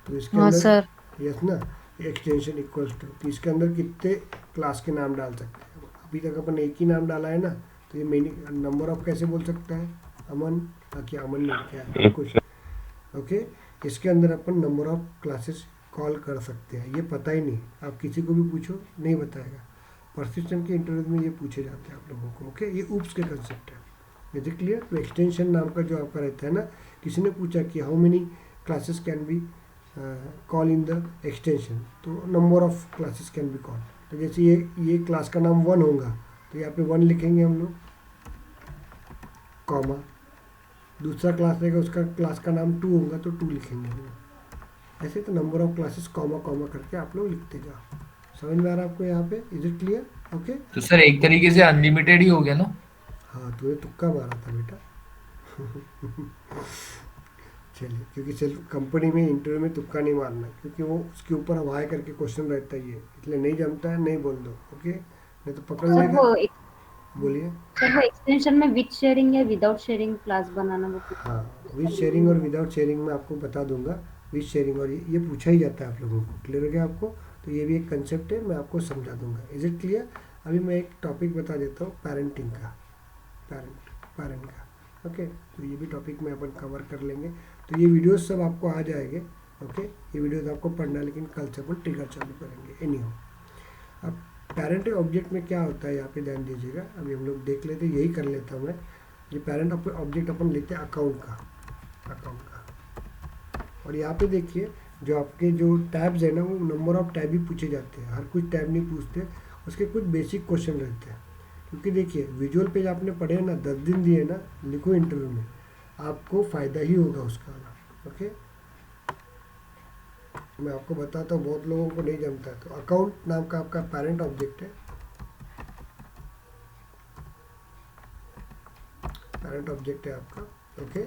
A: तो इसके
F: हाँ
A: अंदर
F: सर।
A: यस ना, एक्सटेंशन इक्वल्स टू, तो इसके अंदर कितने क्लास के नाम डाल सकते हैं? अभी तक अपन एक ही नाम डाला है ना, तो ये मीनिंग नंबर ऑफ कैसे बोल सकता है? अमन, बाकी अमन नहीं क्या है
C: एक-
A: कुछ। ओके, इसके अंदर अपन नंबर ऑफ क्लासेस कॉल कर सकते हैं, ये पता ही नहीं, आप किसी को भी पूछो नहीं बताएगा। परसिस्टेंट के इंटरव्यू में ये पूछे जाते हैं आप लोगों को। ओके, ये ऊप्स के कंसेप्ट है। Is it clear? तो एक्सटेंशन नाम का जो आपका रहता है ना, किसी ने पूछा कि how many classes can be call in the extension, तो number of classes can be call. तो जैसे ये क्लास का नाम 1 होगा तो यहाँ पे 1 लिखेंगे हम लोग, कॉमा, दूसरा क्लास रहेगा उसका क्लास का नाम 2 होगा तो 2 लिखेंगे हम लोग। ऐसे तो number of classes comma comma करके आप लोग लिखते जाओ। समझ में आ रहा है आपको यहाँ पे? Is it clear? ओके,
B: तो सर एक तरीके से अनलिमिटेड ही हो गया ना?
A: हाँ तूने तुक्का मारा था बेटा। चलिए, क्योंकि सेल्फ कंपनी में इंटरव्यू में तुक्का नहीं मारना, क्योंकि वो उसके ऊपर हवाए करके क्वेश्चन रहता है ये, इसलिए नहीं जमता है नहीं बोल दो, ओके, नहीं तो पकड़
F: सर
A: लेगा।
F: वो
A: बोलिए।
F: सर वो एक्सटेंशन में विद शेयरिंग या विदाउट शेयरिंग क्लास बनाना वो
A: हाँ, विद शेयरिंग और विदाउट शेयरिंग में आपको बता दूंगा। विद शेयरिंग और ये पूछा ही जाता है आप लोगों को, क्लियर हो गया आपको? तो ये भी एक कंसेप्ट है, मैं आपको समझा दूंगा। Is it clear? अभी मैं एक टॉपिक बता देता हूँ पेरेंटिंग का, पेरेंट का, ओके। तो ये भी टॉपिक में अपन कवर कर लेंगे। तो ये वीडियोस सब आपको आ जाएंगे, ओके। ये वीडियोस आपको पढ़ना है, लेकिन कल से अपन ट्रिगर चालू करेंगे एनी हो। अब पेरेंट ऑब्जेक्ट में क्या होता है यहाँ पे ध्यान दीजिएगा। अभी हम लोग देख लेते हैं, यही कर लेता हूँ मैं। ये पेरेंट ऑब्जेक्ट अपन लेते हैं अकाउंट का, और यहाँ पे देखिए जो आपके जो टैब्स है ना, वो नंबर ऑफ टैब ही पूछे जाते हैं, हर कुछ टैब नहीं पूछते, उसके कुछ बेसिक क्वेश्चन रहते हैं। क्योंकि देखिए विजुअल पेज आपने पढ़े ना, 10 दिन दिए ना, लिखो इंटरव्यू में, आपको फ़ायदा ही होगा उसका ना, ओके। मैं आपको बताता हूँ, बहुत लोगों को नहीं जमता है। तो अकाउंट नाम का आपका पेरेंट ऑब्जेक्ट है, पेरेंट ऑब्जेक्ट है आपका, ओके।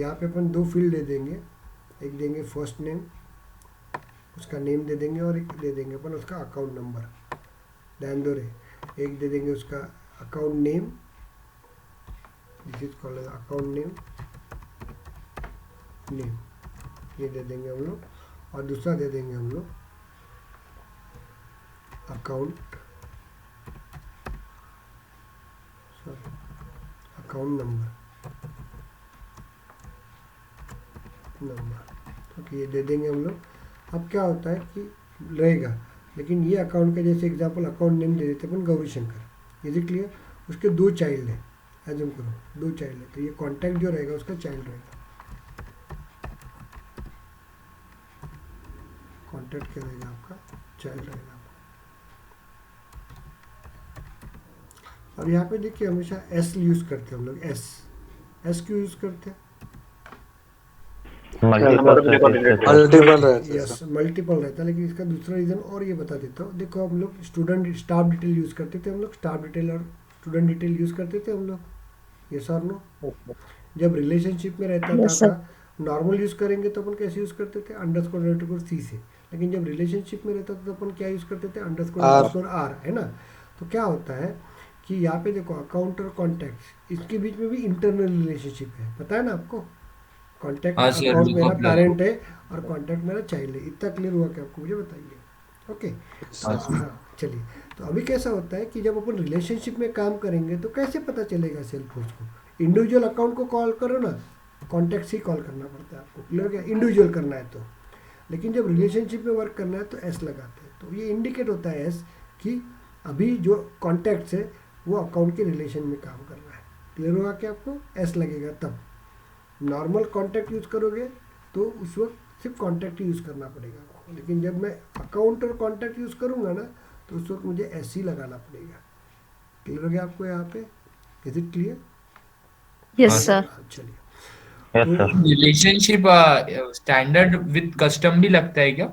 A: यहाँ पे अपन 2 फील्ड दे देंगे, एक देंगे फर्स्ट नेम, उसका नेम दे देंगे, और एक दे देंगे अपन उसका अकाउंट नंबर। ध्यान दो रे, एक दे देंगे उसका account name, this is called account name, ये दे देंगे हम लोग, और दूसरा दे देंगे हम लोग अकाउंट नंबर, ओके, ये दे देंगे हम लोग। अब क्या होता है कि रहेगा, लेकिन ये अकाउंट का जैसे एग्जांपल अकाउंट नेम दे देते हैं अपन Gauri Shankar, is it clear? उसके 2 चाइल्ड है, एज्यूम करो 2 चाइल्ड है, तो ये कॉन्टैक्ट जो रहेगा उसका चाइल्ड रहेगा। कॉन्टैक्ट क्या रहेगा आपका? चाइल्ड रहेगा। और यहाँ पे देखिए हमेशा एस यूज़ करते हैं हम लोग, एस क्यों यूज़ करते हैं?
D: मल्टीपल रहता है
A: यस, मल्टीपल रहता है, लेकिन इसका दूसरा रीज़न और ये बता देता हूँ। देखो हम लोग स्टूडेंट स्टाफ डिटेल यूज़ करते थे, हम लोग स्टाफ डिटेल और स्टूडेंट डिटेल यूज़ करते थे हम लोग, यस और नो? जब रिलेशनशिप में रहता था नॉर्मल यूज़ करेंगे तो अपन कैसे यूज़ करते थे? अंडरस्कोर सी से। लेकिन जब रिलेशनशिप में रहता था तो अपन क्या यूज़ करते थे? अंडरस्कोर आर, है ना? तो क्या होता है कि यहाँ पे देखो अकाउंट और कॉन्टैक्ट, इसके बीच में भी इंटरनल रिलेशनशिप है, पता है ना आपको? कॉन्टैक्ट
B: हाँ सर,
A: अकाउंट मेरा
B: लुकअप
A: पेरेंट है और कॉन्टैक्ट मेरा चाइल्ड है। इतना क्लियर हुआ कि आपको? मुझे बताइए, ओके। हाँ चलिए, तो अभी कैसा होता है कि जब अपन रिलेशनशिप में काम करेंगे तो कैसे पता चलेगा सेल्फ फोर्स को? इंडिविजुअल अकाउंट को कॉल करो ना, कॉन्टैक्ट से ही कॉल करना पड़ता है आपको, क्लियर क्या? इंडिविजुअल करना है तो। लेकिन जब रिलेशनशिप में वर्क करना है तो एस लगाते हैं, तो ये इंडिकेट होता है एस कि अभी जो कॉन्टैक्ट्स है वो अकाउंट के रिलेशन में काम कर रहा है। क्लियर हुआ कि आपको? एस लगेगा तब। नॉर्मल कॉन्टैक्ट यूज़ करोगे तो उस वक्त सिर्फ कॉन्टैक्ट ही यूज़ करना पड़ेगा आपको, लेकिन जब मैं अकाउंट और कॉन्टैक्ट यूज़ करूँगा ना तो उस वक्त मुझे एस ही लगाना पड़ेगा। क्लियर हो गया आपको यहाँ पे? Is it clear?
F: Yes sir.
A: चलिए,
C: yes sir.
B: Relationship standard with custom भी लगता है क्या?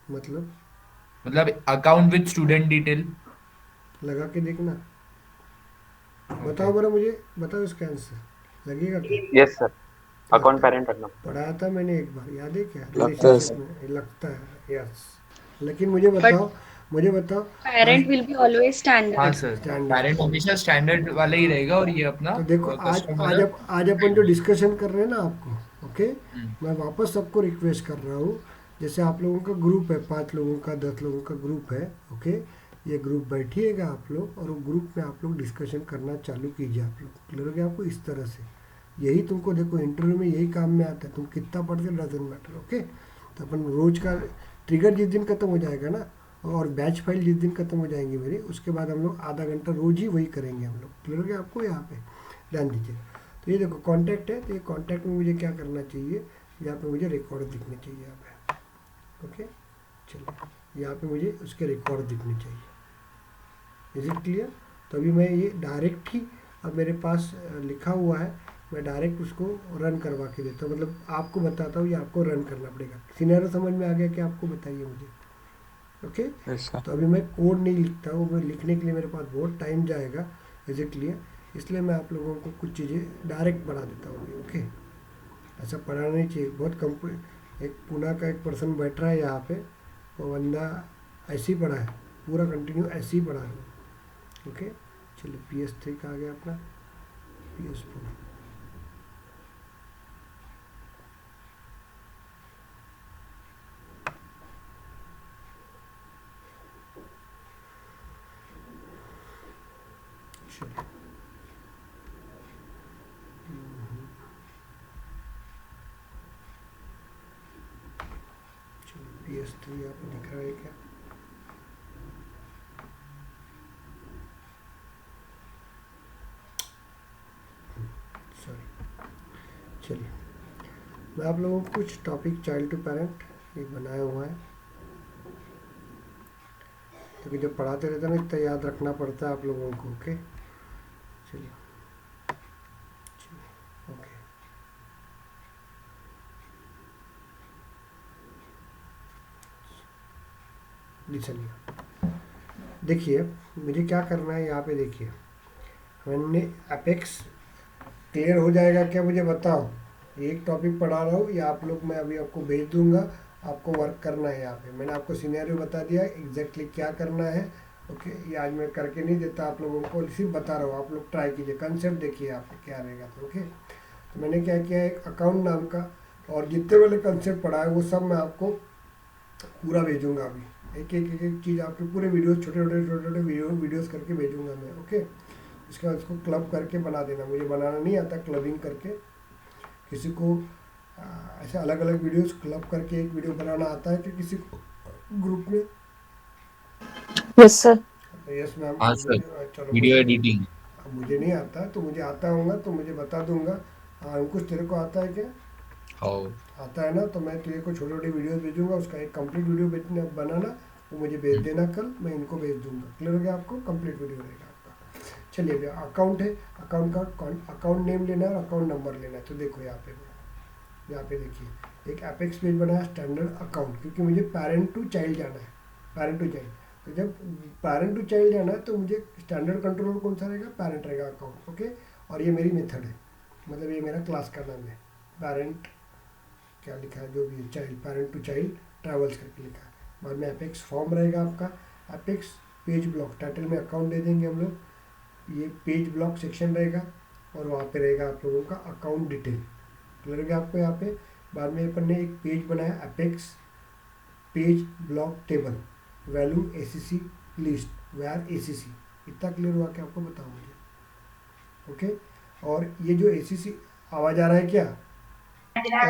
A: मतलब
B: अकाउंट विद स्टूडेंट डिटेल
A: लगा के देखना, बताओ बरा, मुझे बताओ इसका आंसर लगेगा क्या?
G: यस सर, अकाउंट पेरेंट रखना
A: पढ़ाया था मैंने एक बार, याद है क्या?
D: लगता है
A: रिलेशनशिप में लगता है, यस। लेकिन मुझे बताओ
H: पेरेंट विल बी ऑलवेज
B: हाँ
H: स्टैंडर्ड।
B: Sir,
A: Standard।
B: पेरेंट हमेशा स्टैंडर्ड वाला ही रहेगा, और ये अपना
A: तो देखो आज
B: कस्टम
A: आज अपन जो डिस्कशन कर रहे हैं ना आपको, ओके, मैं वापस सबको रिक्वेस्ट कर रहा हूँ, जैसे आप लोगों का ग्रुप है, 5 लोगों का 10 लोगों का ग्रुप है, ओके, ये ग्रुप बैठिएगा आप लोग, और वो ग्रुप में आप लोग डिस्कशन करना चालू कीजिए आप लोग। क्लियर हो गया आपको? इस तरह से यही तुमको देखो इंटरव्यू में यही काम में आता है, तुम कितना पढ़ते डजंट मैटर, ओके। तो अपन रोज का ट्रिगर जिस दिन खत्म हो जाएगा ना, और बैच फाइल जिस दिन खत्म हो जाएंगी मेरी, उसके बाद हम लोग आधा घंटा रोज ही वही करेंगे हम लोग। क्लियर हो गया आपको? यहाँ पे ध्यान दीजिए। तो ये देखो कॉन्टैक्ट है, तो ये कॉन्टैक्ट में मुझे क्या करना चाहिए? यहाँ पे मुझे रिकॉर्ड दिखने चाहिए यहाँ पे, ओके। चलिए, यहाँ पे मुझे उसके रिकॉर्ड दिखने चाहिए। Is it clear? तो अभी मैं ये डायरेक्ट ही, अब मेरे पास लिखा हुआ है, मैं डायरेक्ट उसको रन करवा के देता हूँ, मतलब आपको बताता हूँ, ये आपको रन करना पड़ेगा। सिनेरियो समझ में आ गया कि आपको? बताइए मुझे, ओके।
D: ऐसा
A: तो अभी मैं कोड नहीं लिखता हूँ, मैं लिखने के लिए मेरे पास बहुत टाइम जाएगा, इज इट क्लियर? इसलिए मैं आप लोगों को कुछ चीज़ें डायरेक्ट बढ़ा देता हूँ, ओके। ऐसा पढ़ाना नहीं चाहिए। बहुत कम। एक पुणे का एक पर्सन बैठ रहा है यहाँ पे, वो बंदा ऐसे ही पढ़ा है, पूरा कंटिन्यू ऐसे ही पढ़ा है। ओके, चलिए PS3 का आ गया अपना, PS4। चलिए PS3 यहाँ पे दिख रहा है क्या? सॉरी। चलिए मैं आप लोगों को कुछ टॉपिक चाइल्ड टू पेरेंट ये बनाया हुआ है, क्योंकि जब पढ़ाते रहते हैं ना इतना याद रखना पड़ता है आप लोगों को। ओके, चलिए ओके। चलिए देखिए मुझे क्या करना है यहाँ पे। देखिए हमने एपेक्स क्लियर हो जाएगा क्या, मुझे बताओ। एक टॉपिक पढ़ा रहा हूँ, या आप लोग, मैं अभी आपको भेज दूंगा, आपको वर्क करना है। यहाँ पे मैंने आपको सिनेरियो बता दिया एग्जैक्टली क्या करना है। ओके, ये आज मैं करके नहीं देता आप लोगों को, सिर्फ बता रहा हूँ, आप लोग ट्राई कीजिए। कंसेप्ट देखिए आप क्या रहेगा। तो ओके, तो मैंने क्या किया, एक अकाउंट नाम का, और जितने वाले कंसेप्ट पढ़ा है वो सब मैं आपको पूरा भेजूंगा। अभी एक एक चीज़ आपके पूरे वीडियोस, छोटे छोटे वीडियोस करके भेजूंगा मैं। ओके, उसके बाद इसको क्लब करके बना देना। मुझे बनाना नहीं आता क्लबिंग करके, किसी को ऐसे अलग अलग वीडियोस क्लब करके एक वीडियो बनाना आता है कि किसी को ग्रुप में?
H: Yes sir.
A: Yes ma'am.
B: हाँ सर,
A: चलो,
B: वीडियो एडिटिंग।
A: मुझे नहीं आता है, तो मुझे आता होगा तो मुझे बता दूंगा। अंकुश तेरे को आता है क्या?
B: हाँ
A: आता है ना, तो मैं तेरे को छोटे छोटे वीडियोस भेजूंगा, उसका एक कंप्लीट वीडियो बनाना, वो मुझे भेज देना कल, मैं इनको भेज दूंगा। क्लियर हो गया आपको? कंप्लीट वीडियो रहेगा आपका। चलिए भैया, अकाउंट है, अकाउंट का अकाउंट नेम लेना है और अकाउंट नंबर लेना है। तो देखो यहाँ पे देखिए एक एपेक्स पेज बनाया स्टैंडर्ड अकाउंट, क्योंकि मुझे पेरेंट टू चाइल्ड जाना है, पेरेंट टू चाइल्ड। तो जब पेरेंट टू चाइल्ड जाना है तो मुझे स्टैंडर्ड कंट्रोलर कौन सा रहेगा? पेरेंट रहेगा अकाउंट। ओके, और ये मेरी मेथड है, मतलब ये मेरा क्लास का नाम है। पेरेंट क्या लिखा है, जो भी है, child, parent to child travels करके लिखा है। बाद में एपेक्स फॉर्म रहेगा आपका, एपेक्स पेज ब्लॉक, टाइटल में अकाउंट दे देंगे हम लोग। ये पेज ब्लॉक सेक्शन रहेगा, और वहाँ पे रहेगा आप लोगों का अकाउंट डिटेल। क्लियर हो गया आपको? यहाँ पे बाद में अपन ने एक पेज बनाया, apex page block table, value ACC list, वैर ACC। इतना क्लियर हुआ कि आपको बताओ मुझे? ओके, और ये जो ACC, आवाज़ आ रहा है क्या?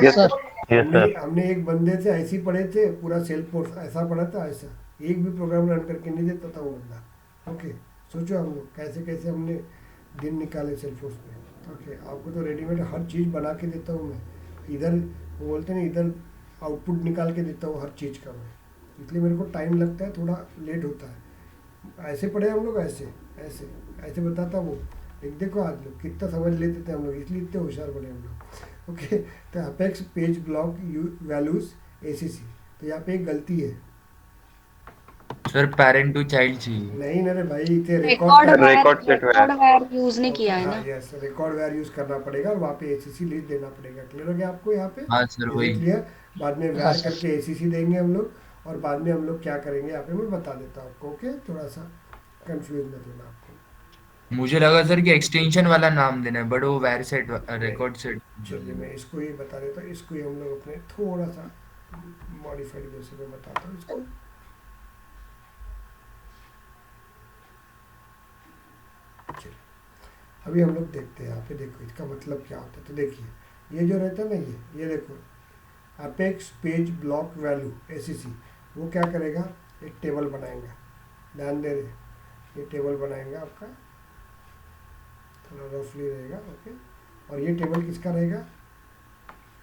C: Yes sir.
A: हमने एक बंदे से ऐसे ही पढ़े थे, पूरा सेल्फ कोर्स ऐसा पढ़ा था, ऐसा एक भी प्रोग्राम रन करके नहीं देता था वो बंदा। ओके, सोचो हम लोग कैसे कैसे हमने दिन निकाले सेल्फ कोर्स में। ओके, आपको तो रेडीमेड हर चीज़ बना के देता हूँ मैं, इधर वो बोलते हैं इधर आउटपुट निकाल के देता हूँ हर चीज़ का मैं, इसलिए मेरे को टाइम लगता है, थोड़ा लेट होता है। ऐसे पढ़े हम लोग, ऐसे ऐसे ऐसे बताता वो, एक देखो आज लोग कितना समझ लेते थे हम लोग, इसलिए इतने होशियार बने हम लोग। ओके, तो apex page block values ACC, तो यहाँ पे एक गलती है
B: सर, पेरेंट टू चाइल्ड चाहिए।
A: नहीं ना रे भाई, इतने
H: record
G: Record set
H: record where use नहीं किया है
A: हाँ,
H: ना।
A: यस, रिकॉर्ड वेयर यूज करना पड़ेगा, और वहाँ पे ACC लिस्ट देना पड़ेगा। क्लियर हो गया आपको? यहाँ पे
B: हाँ सर, वही।
A: क्लियर। बाद में वेयर करके ACC देंगे हम लोग, और बाद में हम लोग क्या करेंगे यहाँ पे मैं बता देता हूँ आपको। ओके, थोड़ा सा कंफ्यूज मत होना आपको।
B: मुझे लगा सर कि एक्सटेंशन वाला नाम देना है, बट वो वेर सेट, रिकॉर्ड सेट।
A: चलिए मैं इसको ये बता देता हूँ, इसको ही हम लोग अपने थोड़ा सा मॉडिफाइड वे से मैं बताता हूँ इसको। चलिए अभी हम लोग देखते हैं यहाँ पे, देखो इसका मतलब क्या होता है। तो देखिए ये जो रहता है ना, ये देखो apex page block value ACC, वो क्या करेगा, एक टेबल बनाएगा। ध्यान दे रहे, ये टेबल बनाएगा आपका, थोड़ा रफली रहेगा। ओके, और ये टेबल किसका रहेगा?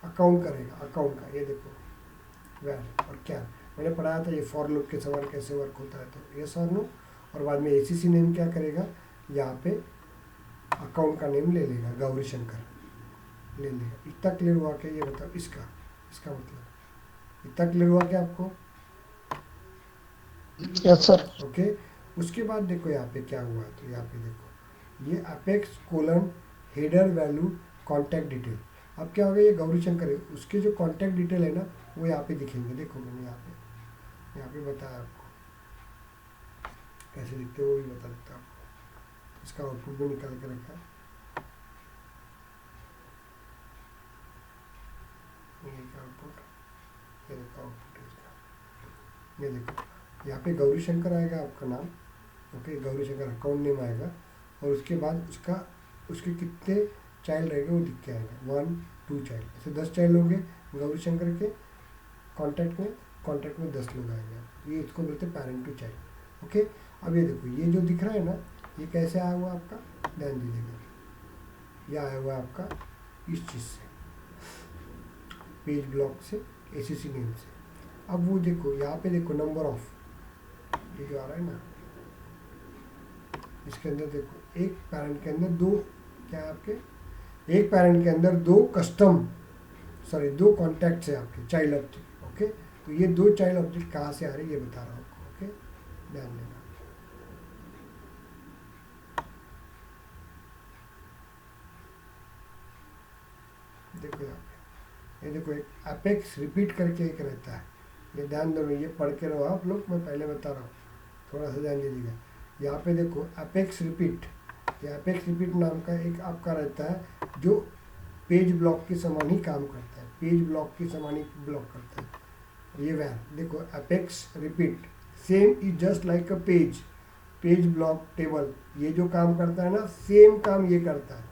A: अकाउंट का रहेगा, अकाउंट का। ये देखो वैल और क्या मैंने पढ़ाया था, ये फॉर लूप के सवाल कैसे वर्क होता है, तो ये सर नो। और बाद में ACC नेम क्या करेगा, यहाँ पे अकाउंट का नेम ले लेगा, गौरी शंकर ले लेगा। इतना क्लियर हुआ क्या? ये बताओ इसका मतलब इतना क्लियर हुआ क्या आपको?
H: Yes sir.
A: ओके, उसके बाद देखो यहाँ पे क्या हुआ है। तो यहाँ पे देखो ये apex colon header value contact detail, अब क्या होगा, ये गौरी शंकर है, उसके जो कॉन्टैक्ट डिटेल है ना वो यहाँ पे दिखेंगे। देखो मैंने यहाँ पे बताया आपको कैसे दिखते हैं, वो भी बता देता हूँ आपको। इसका आउटपुट भी निकाल के रखा है, ये आउटपुट, ये देखो आउटपुट है इसका, ये देखो यहाँ पे गौरी शंकर आएगा आपका नाम, okay, Gauri Shankar account name आएगा, और उसके बाद उसके कितने चाइल्ड रहेंगे वो दिख के आएगा, 1 2 चाइल्ड, ऐसे 10 चाइल्ड होंगे गौरी शंकर के कॉन्टैक्ट में 10 लोग आएंगे, ये इसको बोलते हैं पेरेंट टू चाइल्ड। ओके, अब ये देखो ये जो दिख रहा है ना, ये कैसे आया हुआ आपका, ध्यान दीजिएगा, ये आया हुआ आपका इस चीज़ से, पेज ब्लॉक से, ACC नेम से। अब वो देखो यहाँ पे देखो नंबर ऑफ, ये जो आ रहा है ना, इसके अंदर देखो एक पैरेंट के अंदर दो, क्या है आपके, एक पैरेंट के अंदर दो कॉन्टैक्ट्स है आपके चाइल्ड ऑब्जेक्ट। ओके, तो ये 2 चाइल्ड ऑब्जेक्ट कहाँ से आ रहे हैं ये बता रहा हूँ आपको। ओके, ध्यान देना। देखो यहाँ पे, ये देखो एक अपेक्स रिपीट करके एक रहता है, ये ध्यान दो, ये पढ़ के रहो आप लोग, मैं पहले बता रहा हूँ, थोड़ा सा ध्यान दीजिएगा। यहाँ पे देखो अपेक्स रिपीट, ये अपेक्स रिपीट नाम का एक आपका रहता है जो पेज ब्लॉक के समान ही काम करता है, पेज ब्लॉक के समान ही ब्लॉक करता है। ये वैर देखो apex repeat same is just like a page block table, ये जो काम करता है ना सेम काम ये करता है,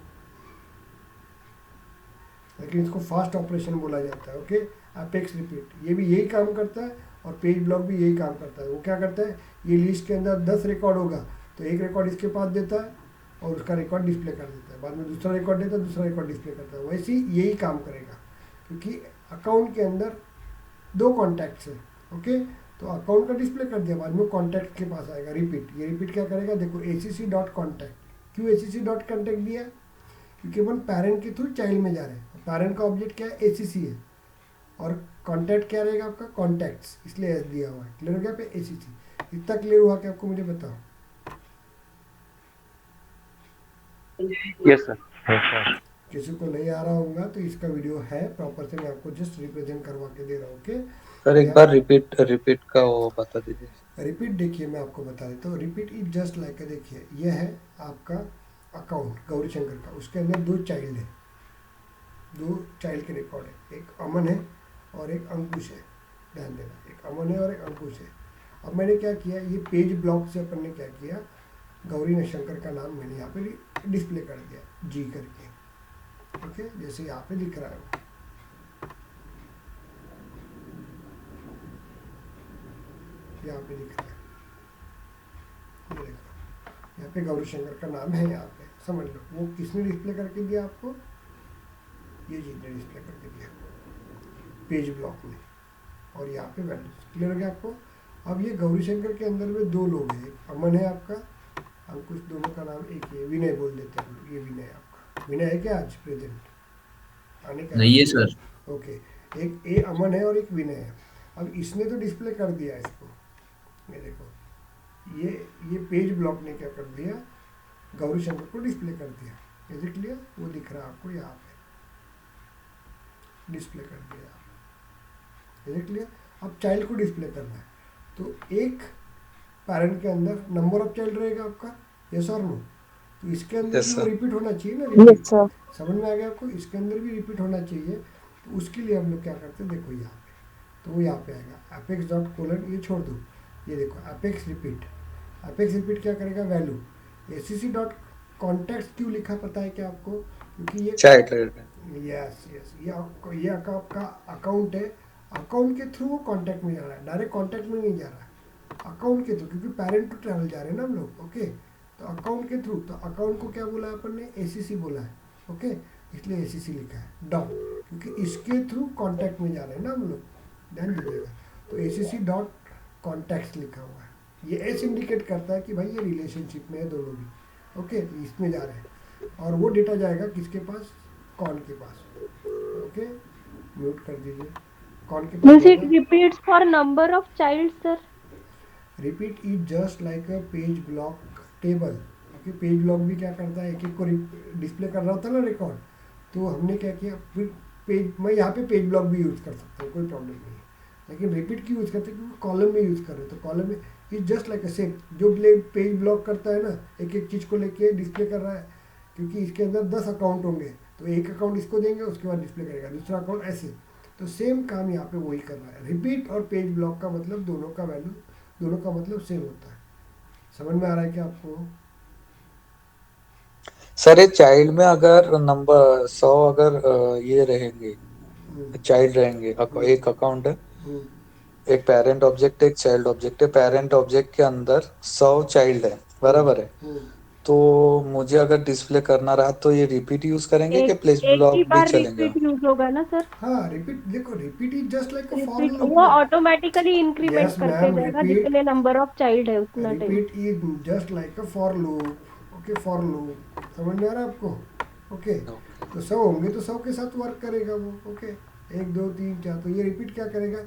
A: लेकिन इसको फास्ट ऑपरेशन बोला जाता है। ओके, अपेक्स रिपीट ये भी यही काम करता है और पेज ब्लॉक भी यही काम करता है। वो क्या करता है, ये लिस्ट के अंदर 10 रिकॉर्ड होगा तो एक रिकॉर्ड इसके पास देता है और उसका रिकॉर्ड डिस्प्ले कर देता है, बाद में दूसरा रिकॉर्ड देता है, दूसरा रिकॉर्ड डिस्प्ले करता है। वैसे ही यही काम करेगा, क्योंकि अकाउंट के अंदर 2 कॉन्टैक्ट्स है। ओके, तो अकाउंट का डिस्प्ले कर दिया, बाद में कॉन्टैक्ट के पास आएगा रिपीट। ये रिपीट क्या करेगा, देखो ACC.contact, क्यों ACC.contact दिया है, क्योंकि अपन पेरेंट के थ्रू चाइल्ड में जा रहे हैं, पेरेंट का ऑब्जेक्ट क्या है, ACC है, और कॉन्टैक्ट क्या रहेगा आपका, कॉन्टैक्ट्स, इसलिए S दिया हुआ है। क्लियर हो गया पे ACC? इतना क्लियर हुआ कि आपको, मुझे बताओ।
G: Yes sir.
A: किसी को नहीं आ रहा होगा तो इसका वीडियो है प्रॉपर से, मैं आपको जस्ट रिप्रेजेंट करवा के दे रहा हूँ। ओके
D: सर एक बार रिपीट का वो बता दीजिए।
A: रिपीट देखिए, मैं आपको बता देता हूँ। रिपीट इज जस्ट लाइक, देखिए ये है आपका अकाउंट गौरी शंकर का, उसके अंदर 2 चाइल्ड है, 2 चाइल्ड के रिकॉर्ड है, एक अमन है और एक अंकुश है, ध्यान देना, एक अमन है और एक अंकुश है। अब मैंने क्या किया, ये पेज ब्लॉक से अपन ने क्या किया, गौरी शंकर का नाम मैंने यहाँ पे डिस्प्ले कर दिया G करके। ओके, जैसे यहाँ पे दिख रहा है, यहाँ पे दिख रहा है, ये देखो यहाँ पे गौरी शंकर का नाम है, यहाँ पे समझ लो। वो किसने डिस्प्ले करके दिया आपको, ये जी ने डिस्प्ले करके दिया पेज ब्लॉक में, और यहाँ पे वैल्यूज। क्लियर हो गया आपको? अब ये गौरी शंकर के अंदर में 2 लोग हैं, एक अमन है आपका, अंकुश, दोनों का नाम एक ही है, विनय बोल देते हैं हम लोग। ये विनय है आपका, विनय है क्या आज प्रेजेंट, आने का
B: नहीं है सर।
A: ओके, एक ए अमन है और एक विनय है। अब इसने तो डिस्प्ले कर दिया इसको, ये देखो ये पेज ब्लॉक ने क्या कर दिया, गौरी शंकर को डिस्प्ले कर दिया। Is it clear? वो दिख रहा है आपको यहाँ पे, डिस्प्ले कर दिया। Is it clear? अब चाइल्ड को डिस्प्ले करना है, तो एक पेरेंट के अंदर नंबर ऑफ चाइल्ड रहेगा आपका, यस और नो? तो इसके अंदर
D: Yes,
A: भी
D: sir.
A: रिपीट होना चाहिए ना,
H: Yes,
A: रिपीट।
H: sir.
A: समझ में आ गया आपको? इसके अंदर भी रिपीट होना चाहिए, तो उसके लिए हम लोग क्या करते हैं, देखो यहाँ पे, तो वो यहाँ पे आएगा अपेक्स डॉट कोलन, ये छोड़ दो, ये देखो अपेक्स रिपीट। अपेक्स रिपीट क्या करेगा, वैल्यू ACC डॉट कॉन्टैक्ट्स क्यों लिखा पता है क्या आपको? क्योंकि ये
D: चाइल्ड
A: यस ये आपका अकाउंट है, अकाउंट के थ्रू वो कॉन्टैक्ट में जा रहा है, डायरेक्ट कॉन्टैक्ट में नहीं जा रहा है, अकाउंट के थ्रू, क्योंकि पेरेंट टू ट्रैवल जा रहे हैं ना हम लोग। ओके, तो अकाउंट के थ्रू, तो अकाउंट को क्या बोला है अपन ने, ACC बोला है। ओके, इसलिए ACC लिखा है डॉट, क्योंकि इसके थ्रू कॉन्टैक्ट में जा रहे हैं ना हम लोग, ध्यान दीजिएगा। तो ACC डॉट कॉन्टैक्ट्स लिखा हुआ है, ये S इंडिकेट करता है कि भाई ये रिलेशनशिप में है दोनों भी। ओके, तो इसमें जा रहे हैं, और वो डेटा जाएगा किसके पास, कॉन के पास। ओके, म्यूट कर दीजिए, कॉन के
C: Means
A: pass
C: it repeats for number of child, sir.
A: Repeat is just like a page block table. Okay, page block भी क्या करता है, एक एक को डिस्प्ले कर रहा होता है ना रिकॉर्ड, तो हमने क्या किया, फिर पेज, मैं यहाँ पे पेज ब्लॉक भी यूज़ कर सकता हूँ, कोई प्रॉब्लम नहीं है, लेकिन रिपीट क्यों यूज़ करते हैं, क्योंकि कॉलम में यूज़ कर रहे हैं, तो कॉलम में is just like a same, जो पेज ब्लॉक करता है ना, एक एक चीज़ को लेके डिस्प्ले कर रहा है, क्योंकि इसके अंदर 10 अकाउंट होंगे, तो एक अकाउंट इसको देंगे, उसके बाद डिस्प्ले करेगा दूसरा अकाउंट, ऐसे। तो सेम काम यहाँ पे वही कर रहा है। रिपीट और पेज ब्लॉक का मतलब दोनों का वैल्यू, दोनों का मतलब सेम होता है। समझ में आ रहा है क्या आपको?
D: सर ये चाइल्ड में अगर नंबर 100 अगर ये रहेंगे, चाइल्ड रहेंगे, एक अकाउंट है,
A: हम्म,
D: एक पेरेंट ऑब्जेक्ट है, एक चाइल्ड ऑब्जेक्ट है, पेरेंट ऑब्जेक्ट के अंदर 100 चाइल्ड है, बराबर है,
A: हम्म।
D: तो मुझे अगर डिस्प्ले करना रहा तो ये रिपीट यूज करेंगे कि
C: एक
D: प्लेस
C: एक ही
D: ब्लॉक भी
C: बार
D: चलेगा?
C: रिपीट यूज होगा ना सर?
A: हाँ, रिपीट, देखो repeat is just like a for
C: repeat
A: loop
C: वो
A: ना।
C: ऑटोमेटिकली इंक्रीमेंट
A: यस
C: करते
A: मैम,
C: जाएगा
A: रिपीट,
C: जितने नंबर ऑफ चाइल्ड है उतना time.
A: Repeat is just like a for loop. Okay, for loop, समझ में आ रहा है आपको? ओके, तो 100 होंगे तो 100 के साथ वर्क करेगा वो। ओके, 1 2 3 4, तो ये रिपीट क्या करेगा,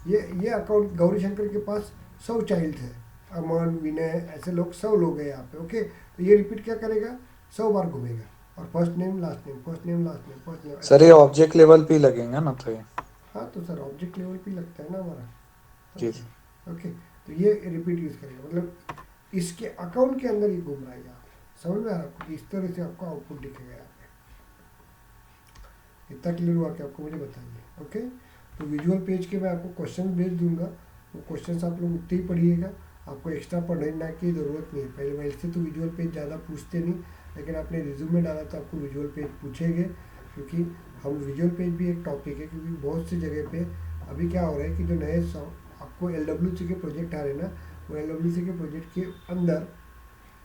A: ये अकाउंट गौरी शंकर के पास 100 चाइल्ड है, अमन, विनय, ऐसे लोग 100 लोग हैं यहाँ पे। ओके, तो ये रिपीट क्या करेगा, 100 बार घूमेगा, और first name last name, first name last name, first name.
D: Sir ये ऑब्जेक्ट लेवल पे ही लगेगा ना, तो ये?
A: हाँ, तो सर ऑब्जेक्ट लेवल पे लगता है ना हमारा।
D: जी।
A: ओके, तो ये रिपीट यूज़ करेगा, मतलब इसके अकाउंट के अंदर ही घूम रहा है यहाँ पे। समझ में आ रहा है आपको कि इस तरह से आपको आउटपुट दिखेगा यहाँ पे। इतना क्लियर हुआ कि आपको, मुझे बताइए। ओके, तो विजुअल पेज के मैं आपको क्वेश्चन भेज दूंगा, वो क्वेश्चन आप लोग उतने ही पढ़िएगा, आपको एक्स्ट्रा पढ़ने की ज़रूरत नहीं है। पहले वैसे तो विजुअल पेज ज़्यादा पूछते नहीं, लेकिन आपने रिज्यूमे डाला तो आपको विजुअल पेज पूछेंगे, क्योंकि हम विजुअल पेज भी एक टॉपिक है, क्योंकि बहुत सी जगह पे अभी क्या हो रहा है कि जो नए आपको LWC के प्रोजेक्ट आ रहे हैं ना, वो LWC के प्रोजेक्ट के अंदर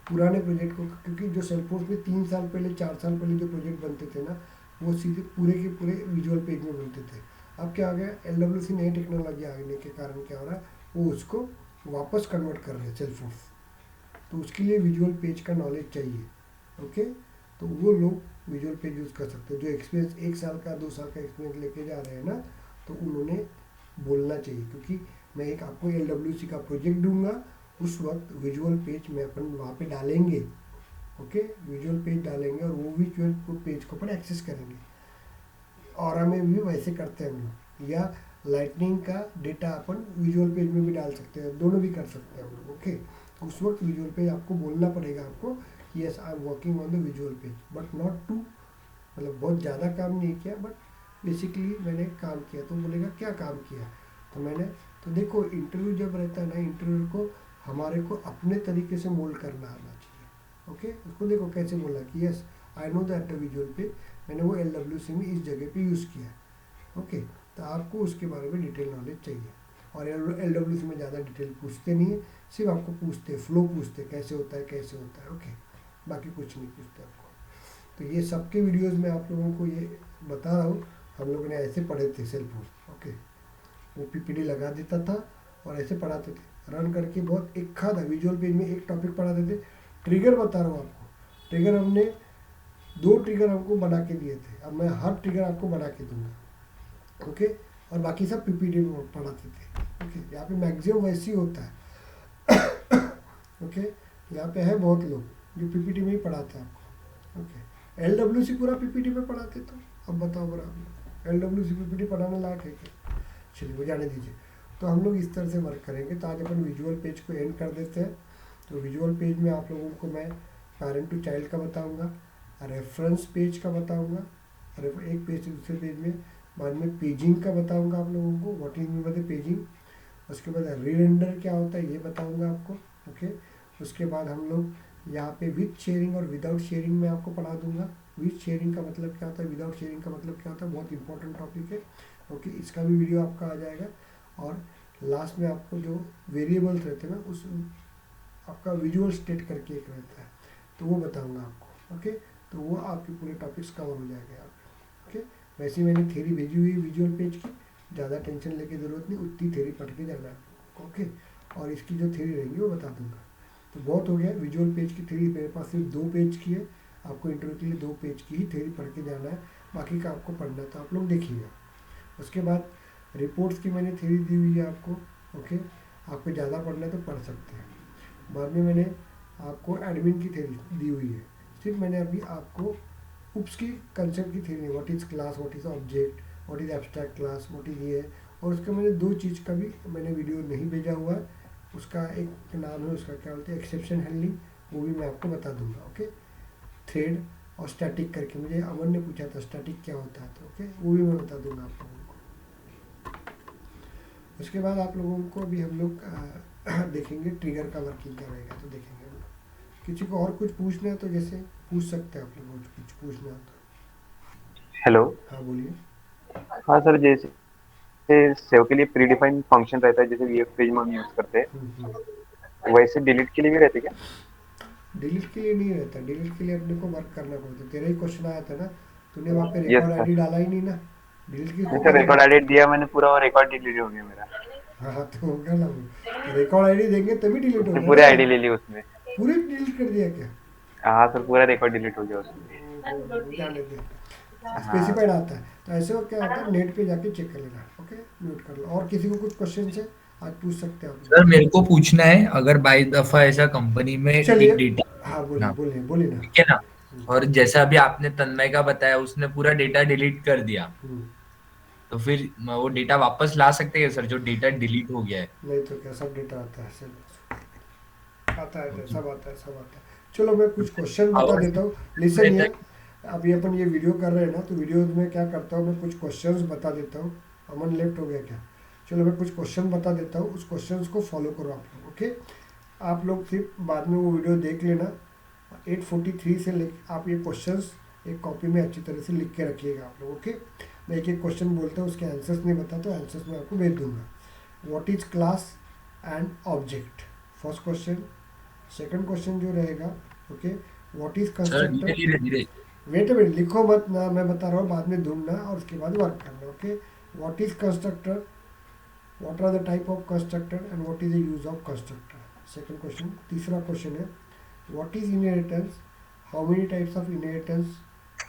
A: पुराने प्रोजेक्ट को, क्योंकि जो सेल्फोर्स में 3 साल पहले 4 साल पहले जो प्रोजेक्ट बनते थे ना, वो सीधे पूरे के पूरे विजुअल पेज में बनते थे। अब क्या हो गया, LWC नई टेक्नोलॉजी आने के कारण क्या हो रहा है, वो उसको वापस कन्वर्ट कर रहे हैं सेल्फोर्स, तो उसके लिए विजुअल पेज का नॉलेज चाहिए। ओके, तो वो लोग विजुअल पेज यूज़ कर सकते हैं, जो एक्सपीरियंस 1 साल का 2 साल का एक्सपीरियंस लेके जा रहे हैं ना, तो उन्होंने बोलना चाहिए, क्योंकि मैं एक आपको LWC का प्रोजेक्ट दूंगा, उस वक्त विजुअल पेज में अपन वहाँ पे डालेंगे। ओके, विजुअल पेज डालेंगे और वो विजुअल पेज को अपन एक्सेस करेंगे। और हमें भी वैसे करते हैं हम लोग, या लाइटनिंग का डेटा अपन विजुअल पेज में भी डाल सकते हैं, दोनों भी कर सकते हैं हम लोग। ओके, तो उस वक्त विजुअल पेज आपको बोलना पड़ेगा आपको, yes I am working on the visual page, but not too, मतलब बहुत ज़्यादा काम नहीं किया, बट बेसिकली मैंने काम किया। तो बोलेगा क्या काम किया, तो मैंने, तो देखो इंटरव्यू जब रहता है ना, इंटरव्यू को हमारे को अपने तरीके से मोल्ड करना आना चाहिए। ओके, उसको देखो कैसे बोला कि yes I know that the visual page, मैंने वो LWC में इस जगह पे यूज़ किया। ओके, तो आपको उसके बारे में डिटेल नॉलेज चाहिए, और LWC में ज़्यादा डिटेल पूछते नहीं है, सिर्फ आपको पूछते हैं फ्लो, पूछते हैं कैसे होता है कैसे होता है। ओके, बाकी कुछ नहीं पूछते आपको। तो ये सबके वीडियोस में आप लोगों को ये बता रहा हूँ, हम लोगों ने ऐसे पढ़े थे सेल्फोर्स। ओके, वो PPT लगा देता था और ऐसे पढ़ाते थे, रन करके बहुत एक था विजुअल पेज में एक टॉपिक पढ़ाते थे। ट्रिगर बता रहा हूँ आपको, ट्रिगर हमने 2 ट्रिगर हमको बना के दिए थे, अब मैं हर ट्रिगर आपको बना के दूंगा। ओके, और बाकी सब PPT में पढ़ाते थे। ओके, यहाँ पे मैक्सिमम वैसे ही होता है। ओके, यहाँ पे है बहुत लोग जो PPT में ही पढ़ाते हैं आपको। ओके, LWC पूरा PPT में पढ़ाते, तो अब बताओ बराबर LWC PPT पढ़ाने लायक है क्या? चलिए वो जाने दीजिए। तो हम लोग इस तरह से वर्क करेंगे। तो आज अपन विजुअल पेज को एंड कर देते हैं। तो विजुअल पेज में आप लोगों को मैं पेरेंट टू चाइल्ड का बताऊंगा, रेफरेंस पेज का बताऊंगा, एक पेज से दूसरे पेज में, बाद में पेजिंग का बताऊंगा आप लोगों को, what is mean by paging. उसके बाद री-रेंडर क्या होता है ये बताऊंगा आपको। ओके, उसके बाद हम लोग यहाँ पे विथ शेयरिंग और विदाउट शेयरिंग में आपको पढ़ा दूंगा। विथ शेयरिंग का मतलब क्या होता है, विदाउट शेयरिंग का मतलब क्या होता है, बहुत इंपॉर्टेंट टॉपिक है। ओके, इसका भी वीडियो आपका आ जाएगा। और लास्ट में आपको जो वेरिएबल्स रहते हैं ना, उस आपका विजुअल स्टेट करके एक रहता है, तो वो बताऊंगा आपको। ओके, तो वो आपके पूरे टॉपिक्स कवर हो जाएंगे आप। ओके, वैसे ही मैंने थ्योरी भेजी हुई है विजुअल पेज की, ज़्यादा टेंशन लेके ज़रूरत नहीं, उतनी थ्योरी पढ़ के जाना है। ओके, और इसकी जो थ्योरी रहेंगी वो बता दूंगा। तो बहुत हो गया विजुअल पेज की थ्योरी, मेरे पास सिर्फ 2 पेज की है, आपको इंटरव्यू के लिए 2 पेज की ही थ्योरी पढ़ के जाना है, बाकी का आपको पढ़ना है तो आप लोग देखिएगा। उसके बाद रिपोर्ट्स की मैंने थ्योरी दी हुई है आपको। ओके, आपको ज़्यादा पढ़ना है तो पढ़ सकते हैं। बाद में मैंने आपको एडमिन की थ्योरी दी हुई है, सिर्फ मैंने अभी आपको UPS की कंसेप्ट की theory, what is class, what is object, what is abstract class, what is ये है। और उसका मैंने 2 चीज़ का भी मैंने वीडियो नहीं भेजा हुआ है, उसका एक नाम है, उसका क्या बोलते हैं, एक्सेप्शन हैंडलिंग, वो भी मैं आपको बता दूंगा। ओके, थ्रेड और स्टैटिक करके मुझे अमन ने पूछा था स्टैटिक क्या होता है, तो ओके वो भी मैं बता दूंगा आप लोगों को। उसके बाद आप लोगों को भी हम लोग देखेंगे ट्रिगर का वर्किंग क्या रहेगा, तो देखेंगे हम लोग। किसी को और कुछ पूछना है तो जैसे पूछ सकते हैं आप लोगों को, कुछ पूछना है तो।
G: हेलो।
A: हाँ बोलिए।
G: हाँ सर, जैसे सेव के लिए प्री डिफाइंड फंक्शन रहता है, जैसे वीएफ पेज में हम यूज करते हैं, वैसे डिलीट के लिए भी रहते क्या?
A: डिलीट के लिए नहीं रहता, डिलीट के लिए अपने को वर्क करना पड़ता है। तेरा ही क्वेश्चन आया था ना, तूने वहाँ पे
G: यस
A: रिकॉर्ड
G: सर।
A: आईडी डाला ही नहीं ना, डिलीट किसको
G: सर रिकॉर्ड
A: करेगा।
G: एडिट दिया मैंने पूरा, और रिकॉर्ड डिलीट हो गया मेरा।
A: हाँ हाँ, तो होगा ना वो, रिकॉर्ड आईडी देंगे तभी डिलीट
G: उसने
A: होगा
G: पूरे
A: ना।
G: आईडी ले ली उसमें।
A: पूरे डिलीट कर दिया क्या?
G: हाँ सर, पूरा रिकॉर्ड डिलीट हो गया उसमें।
A: जाने दे,
G: हाँ
A: स्पेसिफाइड आता है। तो ऐसे वो क्या होता है, नेट पे जाके चेक कर लेना। ओके, म्यूट कर लो। और किसी को कुछ क्वेश्चन है आज पूछ सकते हैं आप
B: सर
A: लोग।
B: मेरे को पूछना है, अगर बाई दफा ऐसा कंपनी में
A: चलिए,
B: डेटा
A: हाँ बोलिए
B: ना,
A: बोलिए बोलिए ना।
B: ठीक है ना, और जैसा अभी आपने तन्मय का बताया, उसने पूरा डेटा डिलीट कर दिया,
A: हम्म,
B: तो फिर वो डेटा वापस ला सकते हैं सर, जो डेटा डिलीट हो गया है?
A: नहीं तो क्या, सब डेटा आता है, सब आता है, सब आता है, सब आता है। चलो मैं कुछ क्वेश्चन बता देता हूँ, लिसन ये। अभी अपन ये वीडियो कर रहे हैं ना, तो वीडियो में क्या करता हूँ, मैं कुछ क्वेश्चंस बता देता हूँ। अमन लेफ्ट हो गया क्या? चलो मैं कुछ क्वेश्चन बता देता हूँ, उस क्वेश्चंस को फॉलो करो आप लोग। ओके, आप लोग सिर्फ बाद में वो वीडियो देख लेना। 8:43 से आप ये क्वेश्चंस एक कॉपी में अच्छी तरह से लिख के रखिएगा आप लोग। ओके, मैं एक एक क्वेश्चन बोलता हूँ, उसके आंसर्स नहीं बताता, आंसर्स मैं आपको भेज दूंगा। What is class and object, first question. Second question जो रहेगा, okay, what is
B: sir
A: constructor.
B: धीरे धीरे
A: वेट वेट, लिखो मत ना, मैं बता रहा हूँ, बाद में ढूंढना और उसके बाद वर्क करना। Okay, what is constructor, what are the type of constructor and what is the use of constructor. Second question. तीसरा क्वेश्चन है what is inheritance, how many types of inheritance,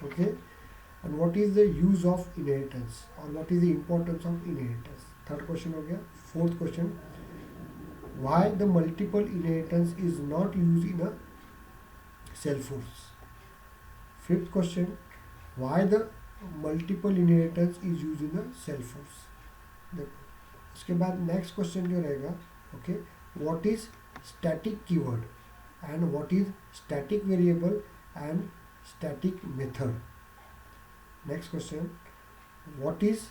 A: okay, and what is the use of inheritance और what is the importance of inheritance. Third question हो गया। Fourth question, why the multiple inheritance is not use in a Salesforce. Fifth question, why the multiple inheritance is used in a cell force। देखो उसके बाद next question जो रहेगा, okay, what is static keyword and what is static variable and static method. Next question, what is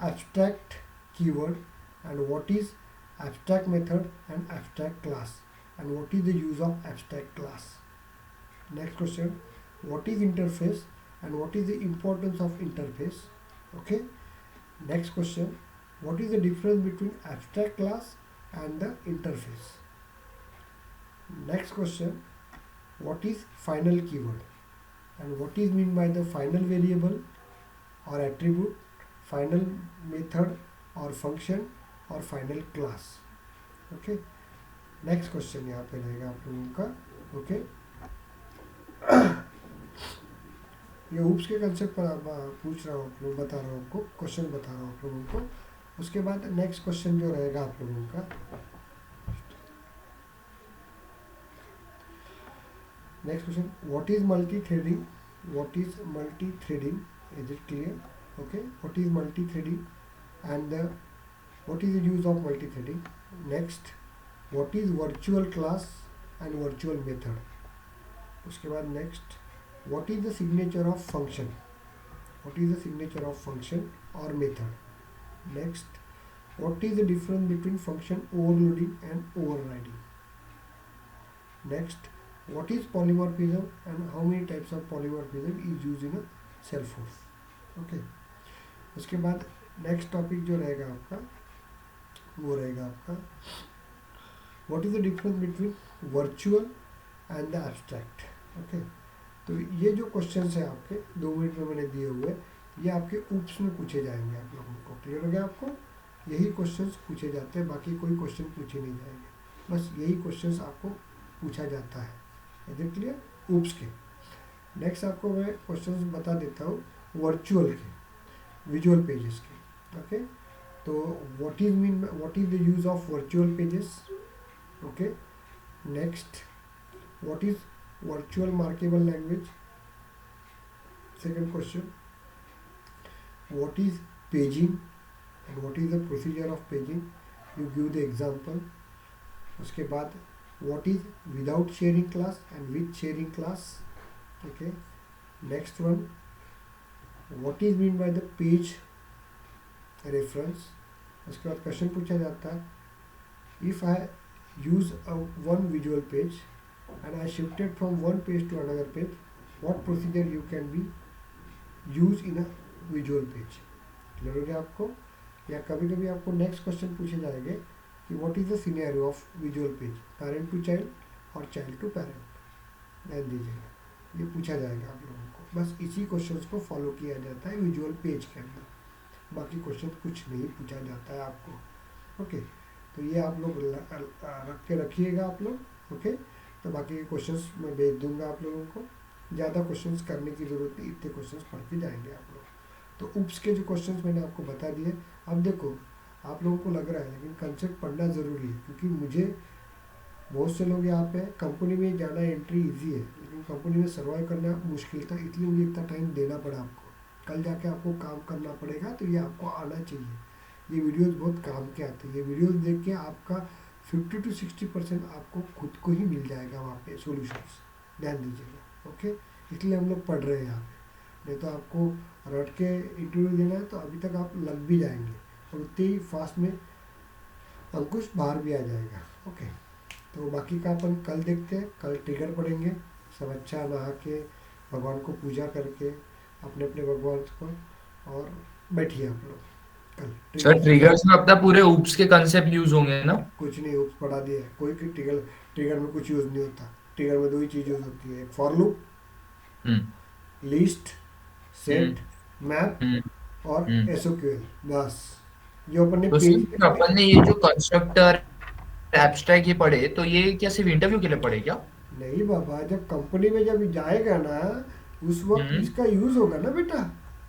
A: abstract keyword and what is abstract method and abstract class and what is the use of abstract class. Next question, what is interface and what is the importance of interface। okay, next question, what is the difference between abstract class and the interface। next question, what is final keyword and what is mean by the final variable or attribute, final method or function or final class। okay, next question यहाँ पे रहेगा आप लोगों का। okay, ये oops के concept पर पूछ रहा हूँ आप लोग, बता रहा हूँ आपको, क्वेश्चन बता रहा हूँ आप लोगों को। उसके बाद नेक्स्ट क्वेश्चन जो रहेगा आप लोगों का, next question, what is multi threading, what is multi threading, is it clear. Okay, what is multi threading and what is the use of multi threading. Next, what is virtual class and virtual method. उसके बाद next, what is the signature of function, what is the signature of function or method। next, what is the difference between function overloading and overriding। next, what is polymorphism and how many types of polymorphism is used in a cell force। okay, उसके बाद next topic जो रहेगा आपका वो रहेगा आपका what is the difference between virtual and the abstract। okay, तो ये जो क्वेश्चंस है आपके 2 मिनट में मैंने दिए हुए, ये आपके ऊप्स में पूछे जाएंगे आप लोगों को। क्लियर हो गया आपको? यही क्वेश्चंस पूछे जाते हैं, बाकी कोई क्वेश्चन पूछे नहीं जाएंगे, बस यही क्वेश्चंस आपको पूछा जाता है। Is it clear? ऊप्स के। नेक्स्ट आपको मैं क्वेश्चंस बता देता हूँ वर्चुअल के, विजुअल पेजेस के। ओके, तो what is the use of virtual pages. Okay, next, what is virtual markable language. Second question, what is paging and what is the procedure of paging? You give the example. उसके बाद what is without sharing class and with sharing class. Okay. Next one, what is mean by the page reference. उसके बाद question पूछा जाता है if I use one visual page and I shifted from one page to another page, what procedure you can be use in a visual page. Clear हो गया आपको? या कभी कभी आपको नेक्स्ट क्वेश्चन पूछे जाएंगे कि what is the scenario of visual page, parent to child और चाइल्ड टू पेरेंट, ध्यान दीजिएगा, ये पूछा जाएगा आप लोगों को। बस इसी क्वेश्चंस को फॉलो किया जाता है विजुअल पेज के अंदर, बाकी क्वेश्चन कुछ नहीं पूछा जाता है आपको। ओके, तो ये आप लोग रख के रखिएगा आप लोग। ओके, तो बाकी के क्वेश्चंस मैं भेज दूंगा आप लोगों को, ज़्यादा क्वेश्चंस करने की ज़रूरत नहीं, इतने क्वेश्चंस पढ़ के जाएंगे आप लोग। तो उप्स के जो क्वेश्चंस मैंने आपको बता दिए। अब देखो, आप लोगों को लग रहा है लेकिन कंसेप्ट पढ़ना ज़रूरी है, क्योंकि मुझे बहुत से लोग यहाँ पे कंपनी में जाना एंट्री इजी है, लेकिन कंपनी में सर्वाइव करना मुश्किल था, इसलिए मुझे इतना टाइम देना पड़ा आपको। कल जाके आपको काम करना पड़ेगा, तो ये आपको आना चाहिए। ये वीडियोस बहुत काम के आते हैं, ये वीडियोस देख के आपका 50 to 60% आपको खुद को ही मिल जाएगा वहाँ पे सॉल्यूशंस, ध्यान दीजिएगा। ओके, इसलिए हम लोग पढ़ रहे हैं यहाँ पे, नहीं तो आपको रट के इंटरव्यू देना है तो अभी तक आप लग भी जाएंगे और उतने ही फास्ट में अंकुश बाहर भी आ जाएगा। ओके, तो बाकी का अपन कल देखते हैं। कल ट्रिगर पढ़ेंगे, सब अच्छा नहा के भगवान को पूजा करके अपने अपने भगवान को, और बैठिए आप लोग कल।
B: सर ट्रिगर्स में अपना पूरे ऊप्स के कंसेप्ट यूज होंगे ना?
A: कुछ नहीं, उप्स पढ़ा दिया है, कोई ट्रिगर में कुछ यूज़ नहीं होता। ट्रिगर में दो ही चीज़ यूज़ होती है, एक for loop, list, set, map और एसओक्यूएल, बस। जो अपन ने
B: तो सिर्फ अपन ने ये जो कंस्ट्रक्टर एब्स्ट्रैक्ट ये पढ़े, तो ये क्या सिर्फ इंटरव्यू के लिए पढ़े क्या?
A: नहीं बाबा, जब कंपनी में जब जाएगा ना, उस वक्त इसका यूज होगा ना बेटा,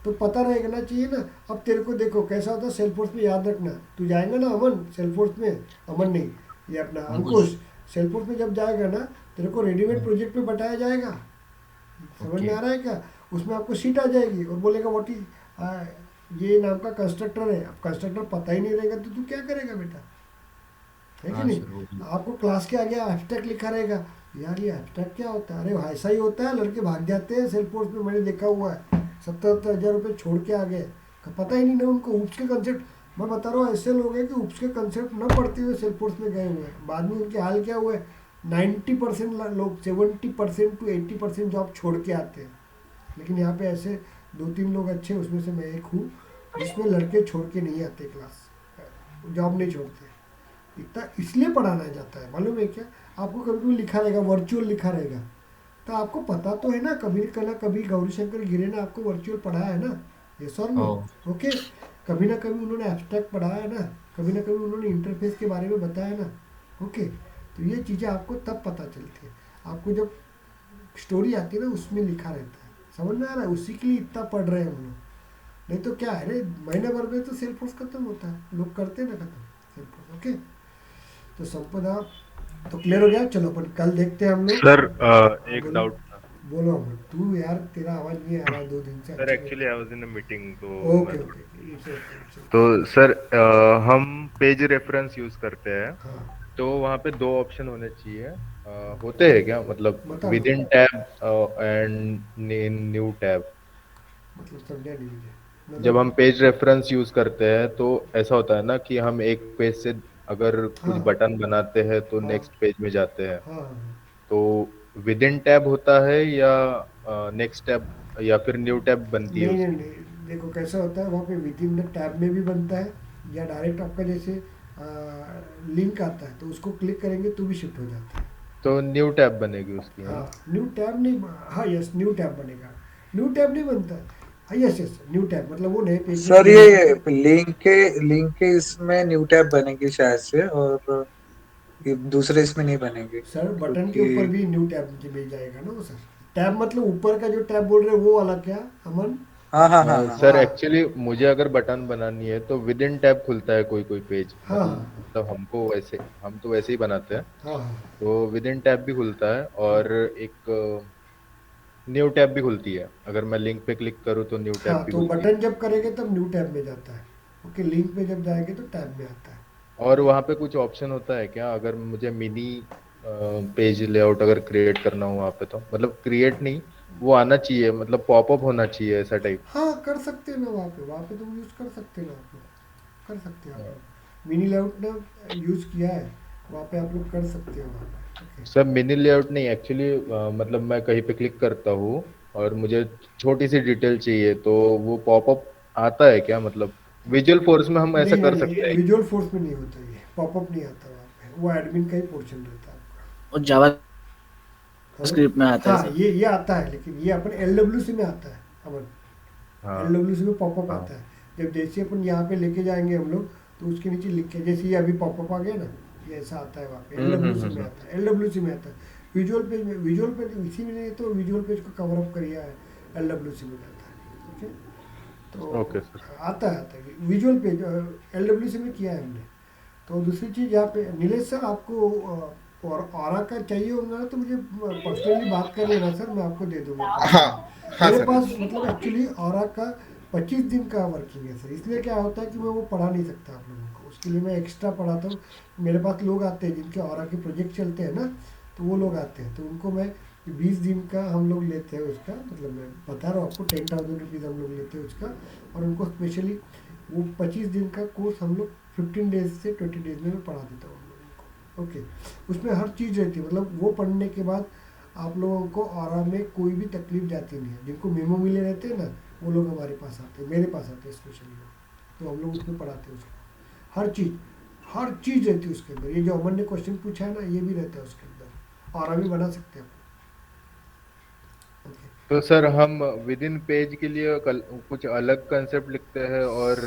A: तो पता रहेगा ना, चाहिए ना। अब तेरे को देखो कैसा होता है सेल्फोर्स में, याद रखना, तू जाएगा ना अमन सेल्फोर्स में, अमन नहीं ये अपना अंकुश, सेल्फोर्स में जब जाएगा ना, तेरे को रेडीमेड प्रोजेक्ट में बताया जाएगा, समझ में आ रहा है क्या? उसमें आपको सीट आ जाएगी और बोलेगा व्हाट इज ये नाम का कंस्ट्रक्टर है। अब कंस्ट्रक्टर पता ही नहीं रहेगा तो तू क्या करेगा बेटा, है कि नहीं? आपको क्लास के आगे एब्स्ट्रैक्ट लिखा रहेगा, यार ये एब्स्ट्रैक्ट क्या होता है? अरे ऐसा ही होता है, लड़के भाग जाते हैं सेल्फोर्स में, मैंने देखा हुआ है, 70,000 रुपये छोड़ के आ गए, पता ही नहीं ना उनको उप्स के कंसेप्ट। मैं बता रहा हूँ, ऐसे लोग हैं कि उप्स के कंसेप्ट न पढ़ते हुए सेल्फोर्स में गए हुए हैं, बाद में उनके हाल क्या हुए, 90% लोग 70% to 80% जॉब छोड़ के आते हैं। लेकिन यहाँ पे ऐसे 2-3 लोग अच्छे, उसमें से मैं एक हूँ, जिसमें लड़के छोड़ के नहीं आते क्लास, जॉब नहीं छोड़ते। इतना इसलिए पढ़ाना जाता है, मालूम है क्या? आपको कभी कभी लिखा रहेगा, वर्चुअल लिखा रहेगा, तो आपको पता तो है ना, कभी ना कभी गौरीशंकर गिरे ने आपको वर्चुअल पढ़ाया है ना, ये सर नो। ओके, कभी ना कभी उन्होंने एब्स्ट्रैक्ट पढ़ाया है ना, कभी ना कभी उन्होंने इंटरफेस के बारे में बताया ना। ओके, तो ये चीज़ें आपको तब पता चलती है, आपको जब स्टोरी आती है ना, उसमें लिखा रहता है, समझ में आ रहा है? उसी के लिए इतना पढ़ रहे हैं हम लोग, नहीं तो क्या है रे, महीने भर में तो सेल्फोर्स खत्म होता है, लोग करते हैं ना खत्म सेल्फोर्स। ओके, तो संपदा तो क्लियर हो गया। चलो अपन कल देखते हैं हम लोग।
E: सर एक डाउट था।
A: बोलो अमन, तू यार तेरा आवाज नहीं आ रहा 2 दिन से।
E: Sir actually I was in a meeting, तो
A: ओके ओके,
E: तो सर हम पेज रेफरेंस यूज करते हैं,
A: हाँ
E: तो वहाँ पे 2 ऑप्शन होने चाहिए, होते हैं क्या? मतलब
A: बता
E: with in tab and in new tab.
A: मतलब समझा नहीं मुझे, मतलब
E: जब हम पेज रेफरेंस यूज करते हैं तो ऐसा होता है ना कि हम एक पेज से अगर कुछ
A: हाँ।
E: बटन बनाते हैं तो
A: हाँ।
E: नेक्स्ट पेज में जाते हैं,
A: हाँ
E: तो विद इन टैब होता है या नेक्स्ट टैब या फिर न्यू टैब बनती है
A: नहीं नहीं
E: उसकी?
A: नहीं, देखो कैसा होता है, वहाँ पे विद इन द टैब में भी बनता है, या डायरेक्ट आपका जैसे लिंक आता है तो उसको क्लिक करेंगे तो भी शिफ्ट हो जाता है।
E: तो न्यू टैब बनेगी उसकी?
A: हाँ, न्यू टैब नहीं, हाँ यस न्यू टैब बनेगा, न्यू टैब नहीं बनता है, हाँ यस यस न्यू टैब, मतलब वो नए पेज
D: सर ये लिंक के इसमें न्यू टैब बनेगी शायद से, और ये दूसरे इसमें नहीं बनेगी।
A: सर बटन के
D: क्योंकि-
A: ऊपर भी न्यू टैब मिल जाएगा ना वो सर। टैब मतलब ऊपर का जो टैब बोल रहे हैं वो वाला क्या अमन?
D: हाँ हाँ हाँ हाँ।
E: सर
A: हाँ।
E: एक्चुअली मुझे अगर बटन बनानी है तो विद इन टैब खुलता है कोई कोई पेज,
A: हाँ।
E: मतलब हम तो वैसे ही बनाते हैं,
A: हाँ हाँ
E: तो विद इन टैब भी खुलता है, और एक न्यू टैब भी खुलती है, अगर मैं लिंक पे क्लिक करूँ तो न्यू टैब
A: हाँ,
E: भी
A: तो
E: खुलती है।
A: बटन जब करेंगे तब न्यू टैब में जाता है। ओके, लिंक पे जब जाएंगे तो टैब में आता है।
E: और वहाँ पे कुछ ऑप्शन होता है क्या, अगर मुझे मिनी पेज लेआउट अगर क्रिएट करना हो वहाँ पे, तो मतलब क्रिएट नहीं, वो आना चाहिए, मतलब पॉपअप होना चाहिए ऐसा टाइप।
A: हाँ, कर सकते हैं ना वहाँ पे तुम यूज़ कर सकते हैं ना, आप लोग कर सकते हैं। आप लोग मिनी लेआउट ने यूज़ किया है, वहाँ पे आप लोग कर सकते हैं वहाँ पे। ओके,
E: सर मिनी लेआउट नहीं एक्चुअली, मतलब मैं कहीं पे क्लिक करता हूँ और मुझे छोटी सी डिटेल चाहिए, तो वो पॉपअप आता है क्या, मतलब विजुअल फोर्स में हम ऐसा
A: नहीं नहीं
E: कर
A: नहीं,
E: सकते हैं?
A: विजुअल फोर्स में नहीं होता, ये पॉपअप नहीं आता वहाँ पे, वो एडमिन का ही पोर्शन रहता है आपका।
I: और जावा
A: हेलो,
I: स्क्रिप्ट में आता है
A: हाँ,
I: सर।
A: ये आता है, लेकिन ये अपन LWC में आता है। अपन
E: हाँ
A: LWC में पॉपअप
E: हाँ।
A: आता है। जब जैसे अपन यहाँ पे लेके जाएंगे हम लोग, तो उसके नीचे लिख के, जैसे ये अभी पॉपअप आ गया ना, ये ऐसा आता है वहाँ पे, LWC में आता है। LWC में आता है। विजुअल पेज में, विजुअल पेज इसी में नहीं तो विजुअल पेज को कवर अप किया है, LWC में जाता है। ओके, तो
E: ओके सर।
A: आता है विजुअल पेज, LWC में किया है हमने। तो दूसरी चीज़ यहाँ पे, नीलेश सर आपको और ऑरा का चाहिए होगा ना, तो मुझे पर्सनली बात कर लेना सर, मैं आपको दे दूंगा।
J: हाँ हाँ
A: मेरे
J: सर।
A: पास मतलब एक्चुअली ऑरा का 25 दिन का वर्किंग है सर, इसलिए क्या होता है कि मैं वो पढ़ा नहीं सकता आप लोगों को, उसके लिए मैं एक्स्ट्रा पढ़ाता हूँ। मेरे पास लोग आते हैं जिनके ऑरा के प्रोजेक्ट चलते हैं ना, तो वो लोग आते हैं, तो उनको मैं 20 दिन का हम लोग लेते हैं उसका, मतलब मैं बता रहा हूँ आपको, 10,000 रुपीज़ हम लोग लेते हैं उसका, और उनको स्पेशली वो 25 दिन का कोर्स हम लोग 15 डेज से 20 डेज में मैं पढ़ा देता हूँ हम लोगों को। ओके, उसमें हर चीज़ रहती है, मतलब वो पढ़ने के बाद आप लोगों को ऑरा में कोई भी तकलीफ जाती नहीं है। जिनको मेमो मिले रहते हैं ना, वो लोग हमारे पास आते हैं, मेरे पास आते हैं स्पेशली, तो हम लोग उसमें पढ़ाते हैं उसको। हर चीज़ रहती है उसके अंदर। ये जो अमन ने क्वेश्चन पूछा है ना, ये भी रहता है उसके अंदर, ऑरा भी बना सकते हैं आप। ओके,
E: तो सर हम विद इन पेज के लिए कुछ अलग कंसेप्ट लिखते हैं और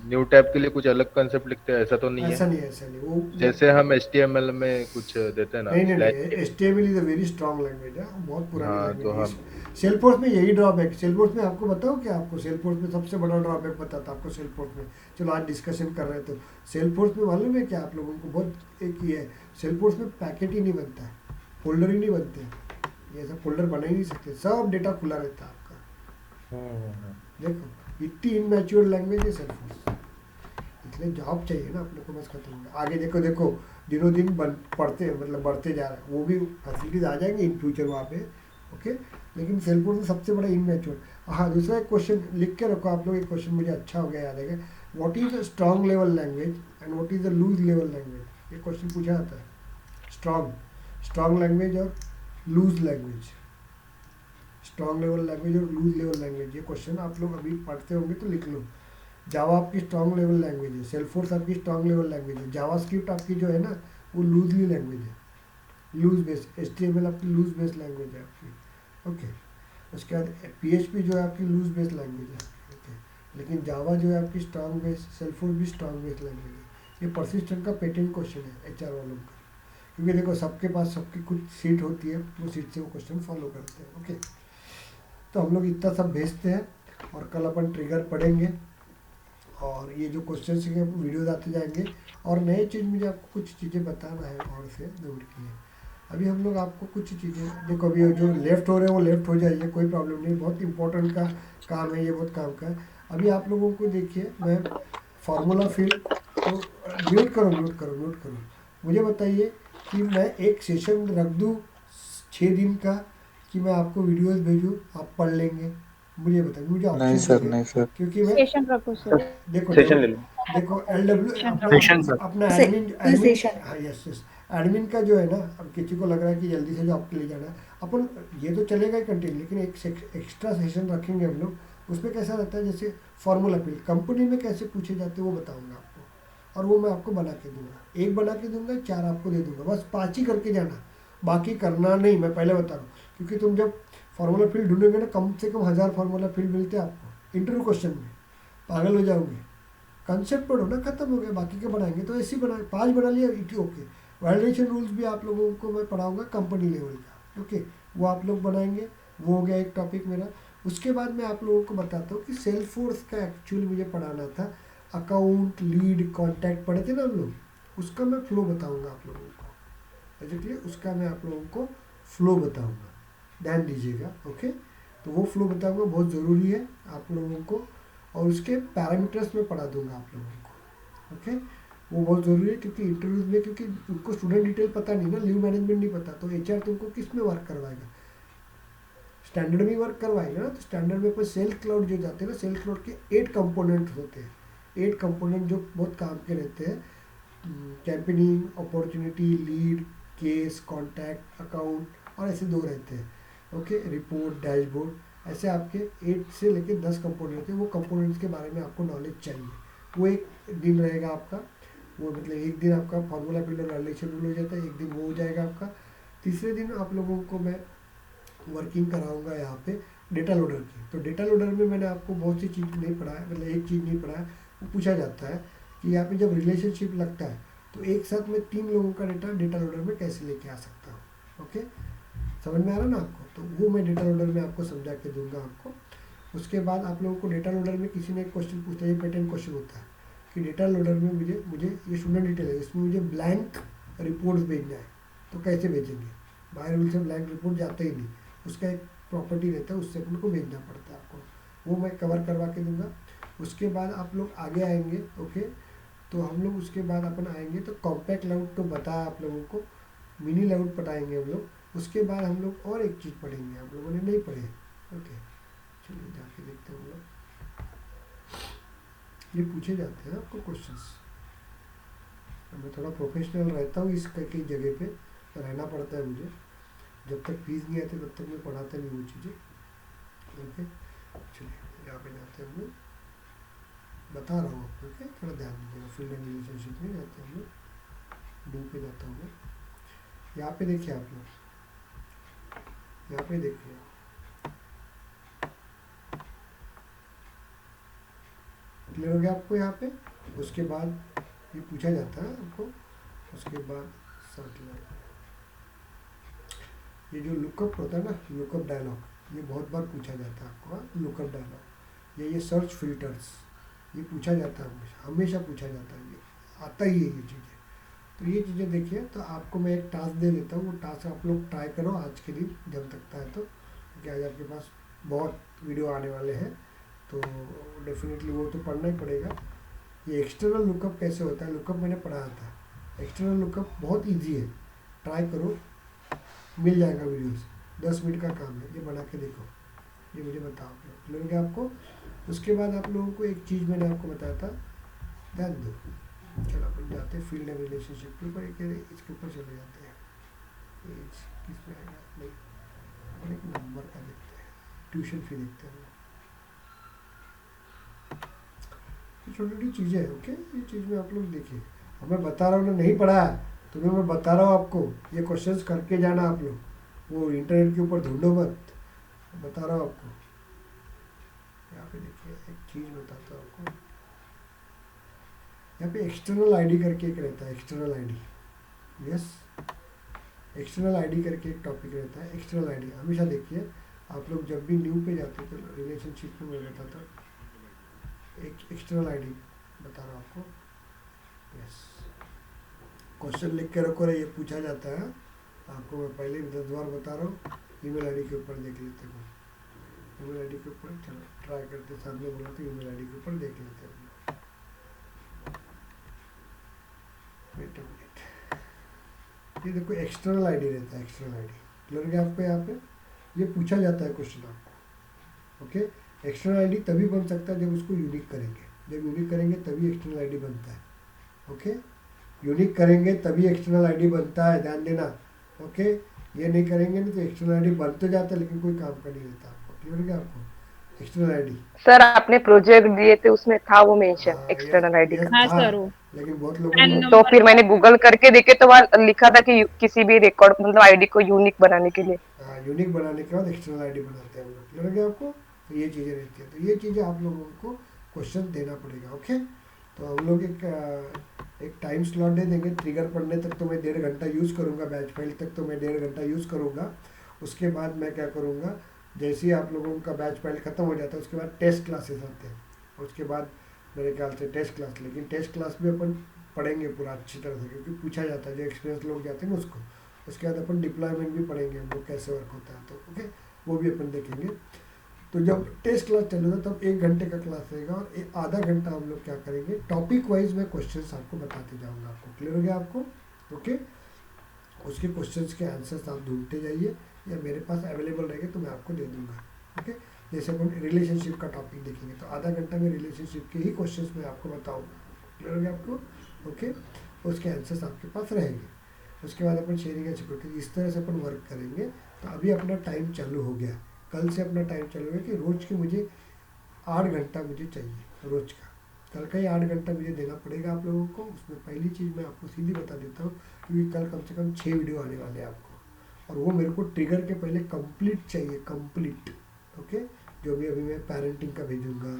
E: न्यू टैब के लिए कुछ अलग कंसेप्ट लिखते हैं, ऐसा तो नहीं
A: ऐसा
E: है?
A: नहीं, ऐसा नहीं, वो
E: जैसे हम HTML में कुछ देते हैं ना,
A: नहीं नहीं
E: स्लैश
A: नहीं,
E: के।
A: HTML is a very strong language है, बहुत पुरानी
E: हाँ तो
A: लैंग्वेज
E: हम
A: है। सेल्फोर्स में यही ड्रॉबैक, सेल्फोर्स में आपको बताओ क्या, आपको सेल्फोर्स में सबसे बड़ा ड्रॉबैक बताता आपको सेल्फोर्स में। चलो आज डिस्कशन कर रहे हैं, तो सेल्फोर्स में मालूम है क्या आप लोगों को, बहुत एक ये है, सेल्फोर्स में पैकेट ही नहीं बनता है, फोल्डर ही नहीं बनते हैं, ये ऐसा फोल्डर बना ही नहीं सकते, सब डेटा खुला रहता है आपका। देखो इतनी इनमैच्योर लैंग्वेज है सेल्फोर्स, इसलिए जॉब चाहिए ना अपने को, बस खत्म हो गया। आगे देखो देखो दिनों दिन पढ़ते मतलब बढ़ते जा रहा है, वो भी फैसिलिटीज आ जाएंगे इन फ्यूचर वहाँ पे। ओके, लेकिन सेल्फोर्स में सबसे बड़ा इनमैच्योर। हाँ, दूसरा एक क्वेश्चन लिख के रखो आप लोग, एक क्वेश्चन मुझे अच्छा हो गया याद है, what is a strong level language and what is a loose level language, ये क्वेश्चन पूछा जाता है। स्ट्रॉन्ग लैंग्वेज और loose language, strong level language और लूज लेवल लैंग्वेज, ये क्वेश्चन आप लोग अभी पढ़ते होंगे तो लिख लो। जावा आपकी स्ट्रॉन्ग लेवल लैंग्वेज है, सेल्फोर्स आपकी स्ट्रॉन्ग लेवल लैंग्वेज है, जावा स्क्रिप्ट आपकी जो है ना वो लूजली लैंग्वेज है, लूज बेस, HTML आपकी लूज बेस लैंग्वेज है आपकी। ओके, उसके बाद PHP जो है आपकी लूज बेस लैंग्वेज है। ओके, लेकिन जावा जो है आपकी स्ट्रॉन्ग बेस, सेल्फोर्स भी स्ट्रॉन्ग बेस लैंग्वेज है। ये परसिस्टेंट का पेटेंट क्वेश्चन है HR वालों का, क्योंकि देखो सबके पास सबकी कुछ सीट होती है, वो सीट से वो क्वेश्चन फॉलो करते हैं। ओके, तो हम लोग इतना सब भेजते हैं, और कल अपन ट्रिगर पढ़ेंगे, और ये जो क्वेश्चन हैं आपको वीडियोज आते जाएंगे, और नए चीज़ मुझे आपको कुछ चीज़ें बताना है और से दूर की है। अभी हम लोग आपको कुछ चीज़ें देखो, अभी जो लेफ्ट हो रहे हैं वो लेफ्ट हो जाइए, कोई प्रॉब्लम नहीं, बहुत इंपॉर्टेंट का काम है ये, बहुत काम का है। अभी आप लोगों को देखिए, मैं फार्मूला फिल, तो म्यूट करो, मुझे बताइए कि मैं एक सेशन रख दूँ 6 दिन का, कि मैं आपको वीडियोस भेजूँ, आप पढ़ लेंगे, मुझे बताइए, मुझे
D: नहीं
A: ऑप्शन
D: सर,
A: दीजिए।
D: नहीं सर।
A: क्योंकि मैं
C: सेशन रखो सर।
A: देखो
G: सेशन ले लो।
A: देखो LW
I: सेशन सर।
A: अपना
H: से-
A: एडमिन
H: सेशन।
A: हाँ, यस एडमिन का जो है ना, अब किसी को लग रहा है कि जल्दी से जॉब के लिए जाना है, अपन ये तो चलेगा ही कंटिन्यू, लेकिन एक एक्स्ट्रा सेशन रखेंगे हम लोग। उसमें कैसा रहता है, जैसे फार्मूला फिल कंपनी में कैसे पूछे जाते हैं वो बताऊंगा आपको, और वो मैं आपको बना के दूंगा, एक बना के दूंगा, 4 आपको दे दूंगा, बस 5 ही करके जाना, बाकी करना नहीं, मैं पहले बता रहा हूँ। क्योंकि तुम जब फार्मूला फिल ढूंढोगे ना, कम से कम 1000 फार्मूला फिल मिलते हैं आपको इंटरव्यू क्वेश्चन में, पागल हो जाओगे। कंसेप्ट पढ़ो ना, खत्म हो गया, बाकी के बनाएंगे तो ऐसे ही बनाए, 5 बना लिया, ओके। वैलिडेशन रूल्स भी आप लोगों को मैं पढ़ाऊंगा कंपनी लेवल का, ओके, वो आप लोग बनाएंगे, वो हो गया एक टॉपिक मेरा। उसके बाद मैं आप लोगों को बताता हूँ कि सेल्फोर्स का एक्चुअली मुझे पढ़ाना था, अकाउंट, लीड, कॉन्टैक्ट पढ़े थे ना हम लोग, उसका मैं फ्लो बताऊँगा आप लोगों को, बेसिकली उसका मैं आप लोगों को फ्लो बताऊँगा। ध्यान दीजिएगा। ओके, तो वो फ्लो बताऊंगा, बहुत ज़रूरी है आप लोगों को, और उसके पैरामीटर्स में पढ़ा दूंगा आप लोगों को। ओके, वो बहुत ज़रूरी है क्योंकि इंटरव्यूज में, क्योंकि उनको स्टूडेंट डिटेल पता नहीं ना, लीव मैनेजमेंट नहीं पता, तो एचआर तुमको किस में वर्क करवाएगा, स्टैंडर्ड में वर्क करवाएगा ना। तो स्टैंडर्ड में अपन सेल्स क्लाउड जो जाते हैं ना, सेल्स क्लाउड के 8 कंपोनेंट होते हैं, 8 कंपोनेंट जो बहुत काम के रहते हैं, campaigning, opportunity, lead, case, contact, account, और ऐसे 2 रहते हैं। ओके, रिपोर्ट, डैशबोर्ड, ऐसे आपके 8 से लेकर 10 कंपोनेंट रहते हैं। वो कंपोनेंट्स के बारे में आपको नॉलेज चाहिए। वो एक दिन रहेगा आपका, वो मतलब एक दिन आपका फार्मूला बिल्डर अर्ली शेड्यूल हो जाता है, एक दिन वो हो जाएगा आपका। तीसरे दिन आप लोगों को मैं वर्किंग कराऊंगा यहाँ पे डेटा लोडर की। तो डेटा लोडर में मैंने आपको बहुत सी चीज़ नहीं पढ़ाया, मतलब एक चीज़ नहीं पढ़ाया। वो पूछा जाता है कि यहाँ पे जब रिलेशनशिप लगता है तो एक साथ में 3 लोगों का डेटा लोडर में कैसे लेके आ सकता हूँ। ओके, समझ में आ रहा ना आपको? तो वो मैं डेटा लोडर में आपको समझा के दूंगा आपको। उसके बाद आप लोगों को डेटा लोडर में किसी ने एक क्वेश्चन पूछा है, ये पैटर्न क्वेश्चन होता है कि डेटा लोडर में मुझे ये स्टूडेंट डिटेल है, इसमें मुझे ब्लैंक रिपोर्ट्स भेजना है, तो कैसे भेजेंगे? बाय रूल से ब्लैंक रिपोर्ट जाता ही नहीं, उसका एक प्रॉपर्टी रहता है, उससे अपन को भेजना पड़ता है आपको। वो मैं कवर करवा के दूंगा। उसके बाद आप लोग आगे आएंगे। ओके, तो हम लोग उसके बाद अपन आएंगे तो कॉम्पैक्ट लाउड तो बताया आप लोगों को, मिनी लाउड पढ़ाएंगे हम लोग। उसके बाद हम लोग और एक चीज़ पढ़ेंगे, आप लोगों ने नहीं पढ़े। ओके, चलिए जाके देखते हैं हम लोग। ये पूछे जाते हैं आपको क्वेश्चंस। मैं थोड़ा प्रोफेशनल रहता हूँ इस कई जगह पे, रहना पड़ता है मुझे। जब तक फीस नहीं आती तब तक मैं पढ़ाता नहीं वो चीज़ें। ओके, चलिए यहाँ पे जाते हैं हम लोग, बता रहा हूँ आपको। ओके, थोड़ा ध्यान दीजिएगा। फील्ड एंड रिलेशनशिप में जाते हैं हम लोग, डी पे जाता हूँ मैं। यहाँ पे देखिए आप लोग, यहाँ पे देखिए, क्लियर हो गया आपको यहाँ पे? उसके बाद ये पूछा जाता है आपको। उसके बाद सर्च, ये जो लुकअप होता है ना, लुकअप डायलॉग, ये बहुत बार पूछा जाता है आपको। लुकअप डायलॉग, ये सर्च फिल्टर्स, ये पूछा जाता है, हमेशा पूछा जाता है, ये आता ही है ये चीज़ें। तो ये चीज़ें देखिए, तो आपको मैं एक टास्क दे देता हूँ, वो टास्क आप लोग ट्राई करो आज के दिन जब तक है तो, क्योंकि आज आपके पास बहुत वीडियो आने वाले हैं, तो डेफिनेटली वो तो पढ़ना ही पड़ेगा। ये एक्सटर्नल लुकअप कैसे होता है, लुकअप मैंने पढ़ाया था। एक्सटर्नल लुकअप बहुत ईजी है, ट्राई करो, मिल जाएगा वीडियोस, 10 मिनट का काम है, ये बना के देखो, ये मुझे बताओ क्लियर हो गया आपको। उसके बाद आप लोगों को एक चीज़ मैंने आपको बताया था, ध्यान दो। चलो अपन जाते हैं फील्ड एंड रिलेशनशिप के ऊपर, एक इसके ऊपर चले जाते हैं। एज किस में आएगा? नहीं, अपन एक नंबर का देखते हैं, ट्यूशन फी देखते हैं। ये छोटी छोटी चीज़ें हैं। ओके, ये चीज़ में आप लोग देखिए, अब मैं बता रहा हूँ ना, नहीं पढ़ा है तुम्हें, मैं बता रहा हूँ आपको, ये क्वेश्चंस करके जाना आप लोग, वो इंटरनेट के ऊपर ढूंढो मत, बता रहा हूँ आपको। यहाँ पे देखिए एक चीज़ बताता हूँ आपको, यहाँ पे एक्सटर्नल आईडी करके एक रहता है, external ID, yes, external ID करके एक टॉपिक रहता है। एक्सटर्नल आईडी हमेशा देखिए आप लोग, जब भी न्यू पे जाते तो रिलेशनशिप में मैं रहता था, एक एक्सटर्नल आईडी बता रहा हूँ आपको, यस। क्वेश्चन लिख के रखो, ये पूछा जाता है आपको, मैं पहले भी 10 बार बता रहा हूँ। ईमेल आईडी के ऊपर देख लेते हैं, ईमेल आईडी के ऊपर, चलो ट्राई करते, सामने बोला तो ईमेल आईडी के ऊपर देख लेते हैं। वेट अ मिनट, ये देखो एक्सटर्नल आईडी रहता है, एक्सटर्नल आईडी क्लियर है आपको? यहाँ पे ये पूछा जाता है क्वेश्चन आपको। ओके, एक्सटर्नल आईडी तभी बन सकता है जब उसको यूनिक करेंगे, जब यूनिक करेंगे तभी एक्सटर्नल आईडी बनता है। ओके, यूनिक करेंगे तभी एक्सटर्नल आईडी बनता है, ध्यान देना। ओके, ये नहीं करेंगे ना तो एक्सटर्नल आईडी बन तो जाता है लेकिन कोई काम का नहीं रहता आपको। क्लियर है आपको? एक्सटर्नल आईडी
I: सर आपने प्रोजेक्ट दिए थे उसमें था वो मेंशन एक्सटर्नल आईडी का,
A: हाँ सर, लेकिन बहुत लोगों ने
I: तो फिर मैंने गूगल करके देखे तो वहाँ लिखा था कि किसी भी रिकॉर्ड मतलब आईडी को यूनिक बनाने के लिए।
A: यूनिक बनाने के बाद एक्सटर्नल आईडी बनाते हैं हम लोग। क्लियर है आपको? तो ये चीज़ें रहती है, तो ये चीज़ें आप लोगों को क्वेश्चन देना पड़ेगा। ओके, तो हम लोग एक टाइम स्लॉट दे देंगे, ट्रिगर पढ़ने तक तो मैं 1.5 घंटा यूज़ करूँगा, बैच फाइल तक तो मैं 1.5 घंटा यूज़ करूँगा। उसके बाद मैं क्या करूँगा, जैसे ही आप लोगों का बैच फाइल ख़त्म हो जाता है उसके बाद टेस्ट क्लासेस आते हैं। उसके बाद मेरे ख्याल से टेस्ट क्लास, लेकिन टेस्ट क्लास में अपन पढ़ेंगे पूरा अच्छी तरह से, क्योंकि पूछा जाता है, जो एक्सपीरियंस लोग जाते हैं ना उसको, उसके बाद अपन डिप्लॉयमेंट भी पढ़ेंगे, हम लोग कैसे वर्क होता है, तो ओके वो भी अपन देखेंगे। तो जब टेस्ट क्लास चलेगा तब 1 घंटे का क्लास रहेगा और आधा घंटा हम लोग क्या करेंगे, टॉपिक वाइज में क्वेश्चंस आपको बताते जाऊंगा। आपको क्लियर हो गया आपको? ओके, उसके क्वेश्चंस के आंसर्स आप ढूंढते जाइए या मेरे पास अवेलेबल रहेंगे तो मैं आपको दे दूंगा। ओके, जैसे अपन रिलेशनशिप का टॉपिक देखेंगे तो आधा घंटा में रिलेशनशिप के ही क्वेश्चंस मैं आपको बताऊंगा। क्लियर हो गया आपको? ओके, उसके आंसर्स आपके पास रहेंगे। उसके बाद अपन शेयरिंग एंड सिक्योरिटी, इस तरह से अपन वर्क करेंगे। तो अभी अपना टाइम चालू हो गया, कल से अपना टाइम चालू है कि रोज़ के मुझे 8 घंटा मुझे चाहिए रोज़ का। कल का ही 8 घंटा मुझे देना पड़ेगा आप लोगों को। उसमें पहली चीज़ मैं आपको सीधी बता देता हूँ, क्योंकि कल कम से कम 6 वीडियो आने वाले हैं आपको, और वो मेरे को ट्रिगर के पहले कंप्लीट चाहिए, कंप्लीट। ओके, जो भी अभी मैं पेरेंटिंग का भेजूँगा,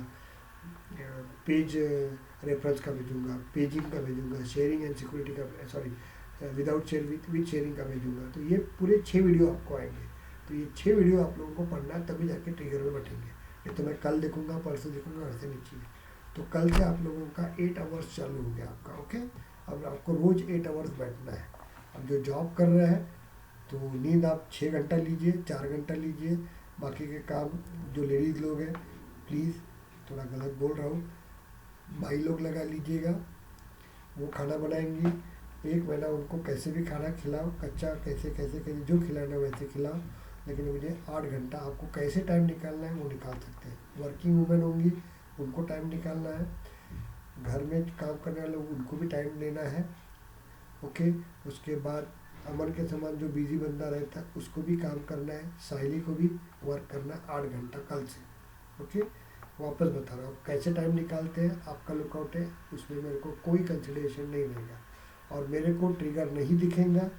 A: पेज रेफरेंस का भेजूँगा, पेजिंग का भेजूँगा, शेयरिंग एंड सिक्योरिटी का, sorry without share with sharing का भेजूँगा, तो ये पूरे 6 वीडियो आपको आएंगे। तो ये 6 वीडियो आप लोगों को पढ़ना है, तभी जाके ट्रिगर में बैठेंगे। नहीं तो मैं कल देखूंगा, परसों देखूंगा, वैसे नहीं चाहिए। तो कल से आप लोगों का 8 आवर्स चालू हो गया आपका। ओके, अब आपको रोज़ 8 आवर्स बैठना है। अब जो जॉब कर रहे हैं तो नींद आप 6 घंटा लीजिए, 4 घंटा लीजिए। बाकी के काम जो लेडीज़ लोग हैं, प्लीज़ थोड़ा गलत बोल रहा हूँ, भाई लोग लगा लीजिएगा, वो खाना बनाएंगी। 1 महीना उनको कैसे भी खाना खिलाओ, कच्चा कैसे कैसे कैसे जो खिलाना वैसे खिलाओ, लेकिन मुझे 8 घंटा आपको कैसे टाइम निकालना है वो निकाल सकते हैं। वर्किंग वूमेन होंगी, उनको टाइम निकालना है, घर में काम करने वाले उनको भी टाइम देना है। ओके, उसके बाद अमन के समान जो बिजी बंदा रहता है उसको भी काम करना है, साहिली को भी वर्क करना है 8 घंटा कल से। ओके, वापस बता रहा हूँ कैसे टाइम निकालते हैं, आपका लुकआउट है, उसमें मेरे को कोई कंसिडरेशन नहीं रहेगा। और मेरे को ट्रिगर नहीं दिखेगा,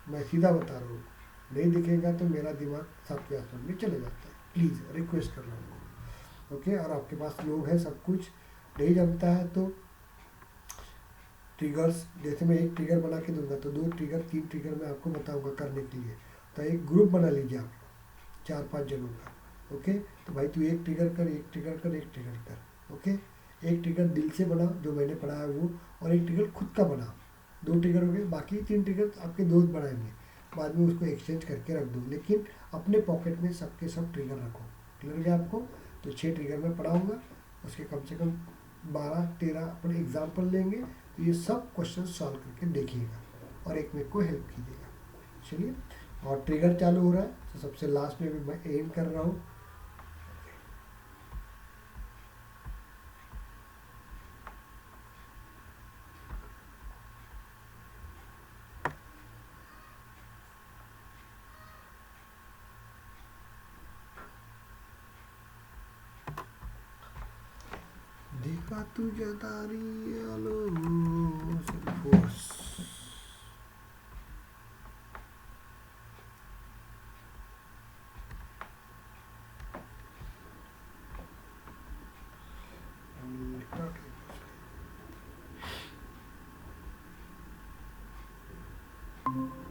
A: मैं सीधा बता रहा हूँ, नहीं दिखेगा तो मेरा दिमाग सबके आसमान में चले जाता है। प्लीज़ रिक्वेस्ट कर रहा हूँ। ओके, और आपके पास लोग हैं, सब कुछ नहीं जमता है तो ट्रिगर्स, जैसे मैं एक ट्रिगर बना के दूंगा तो 2 ट्रिगर 3 ट्रिगर मैं आपको बताऊंगा करने के लिए। तो एक ग्रुप बना लीजिए आप 4-5 जनों का। ओके, तो भाई तू एक ट्रिगर कर, एक ट्रिगर कर, एक ट्रिगर कर। ओके, एक ट्रिगर दिल से बना जो मैंने पढ़ा है वो, और एक ट्रिगर खुद का बना। 2 ट्रिगर हो गए, बाकी 3 ट्रिगर आपके दोस्त बनाएंगे, बाद में उसको एक्सचेंज करके रख दो, लेकिन अपने पॉकेट में सबके सब ट्रिगर रखो। क्लियर हो गया आपको? तो 6 ट्रिगर मैं पढ़ाऊँगा, उसके कम से कम 12-13 अपने एग्जाम्पल लेंगे, तो ये सब क्वेश्चन सॉल्व करके देखिएगा और एक मेरे को हेल्प कीजिएगा। चलिए, और ट्रिगर चालू हो रहा है तो सबसे लास्ट में भी मैं एंड कर रहा हूँ। देखा तुझ्या दारी आलो फोर्स,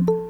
A: and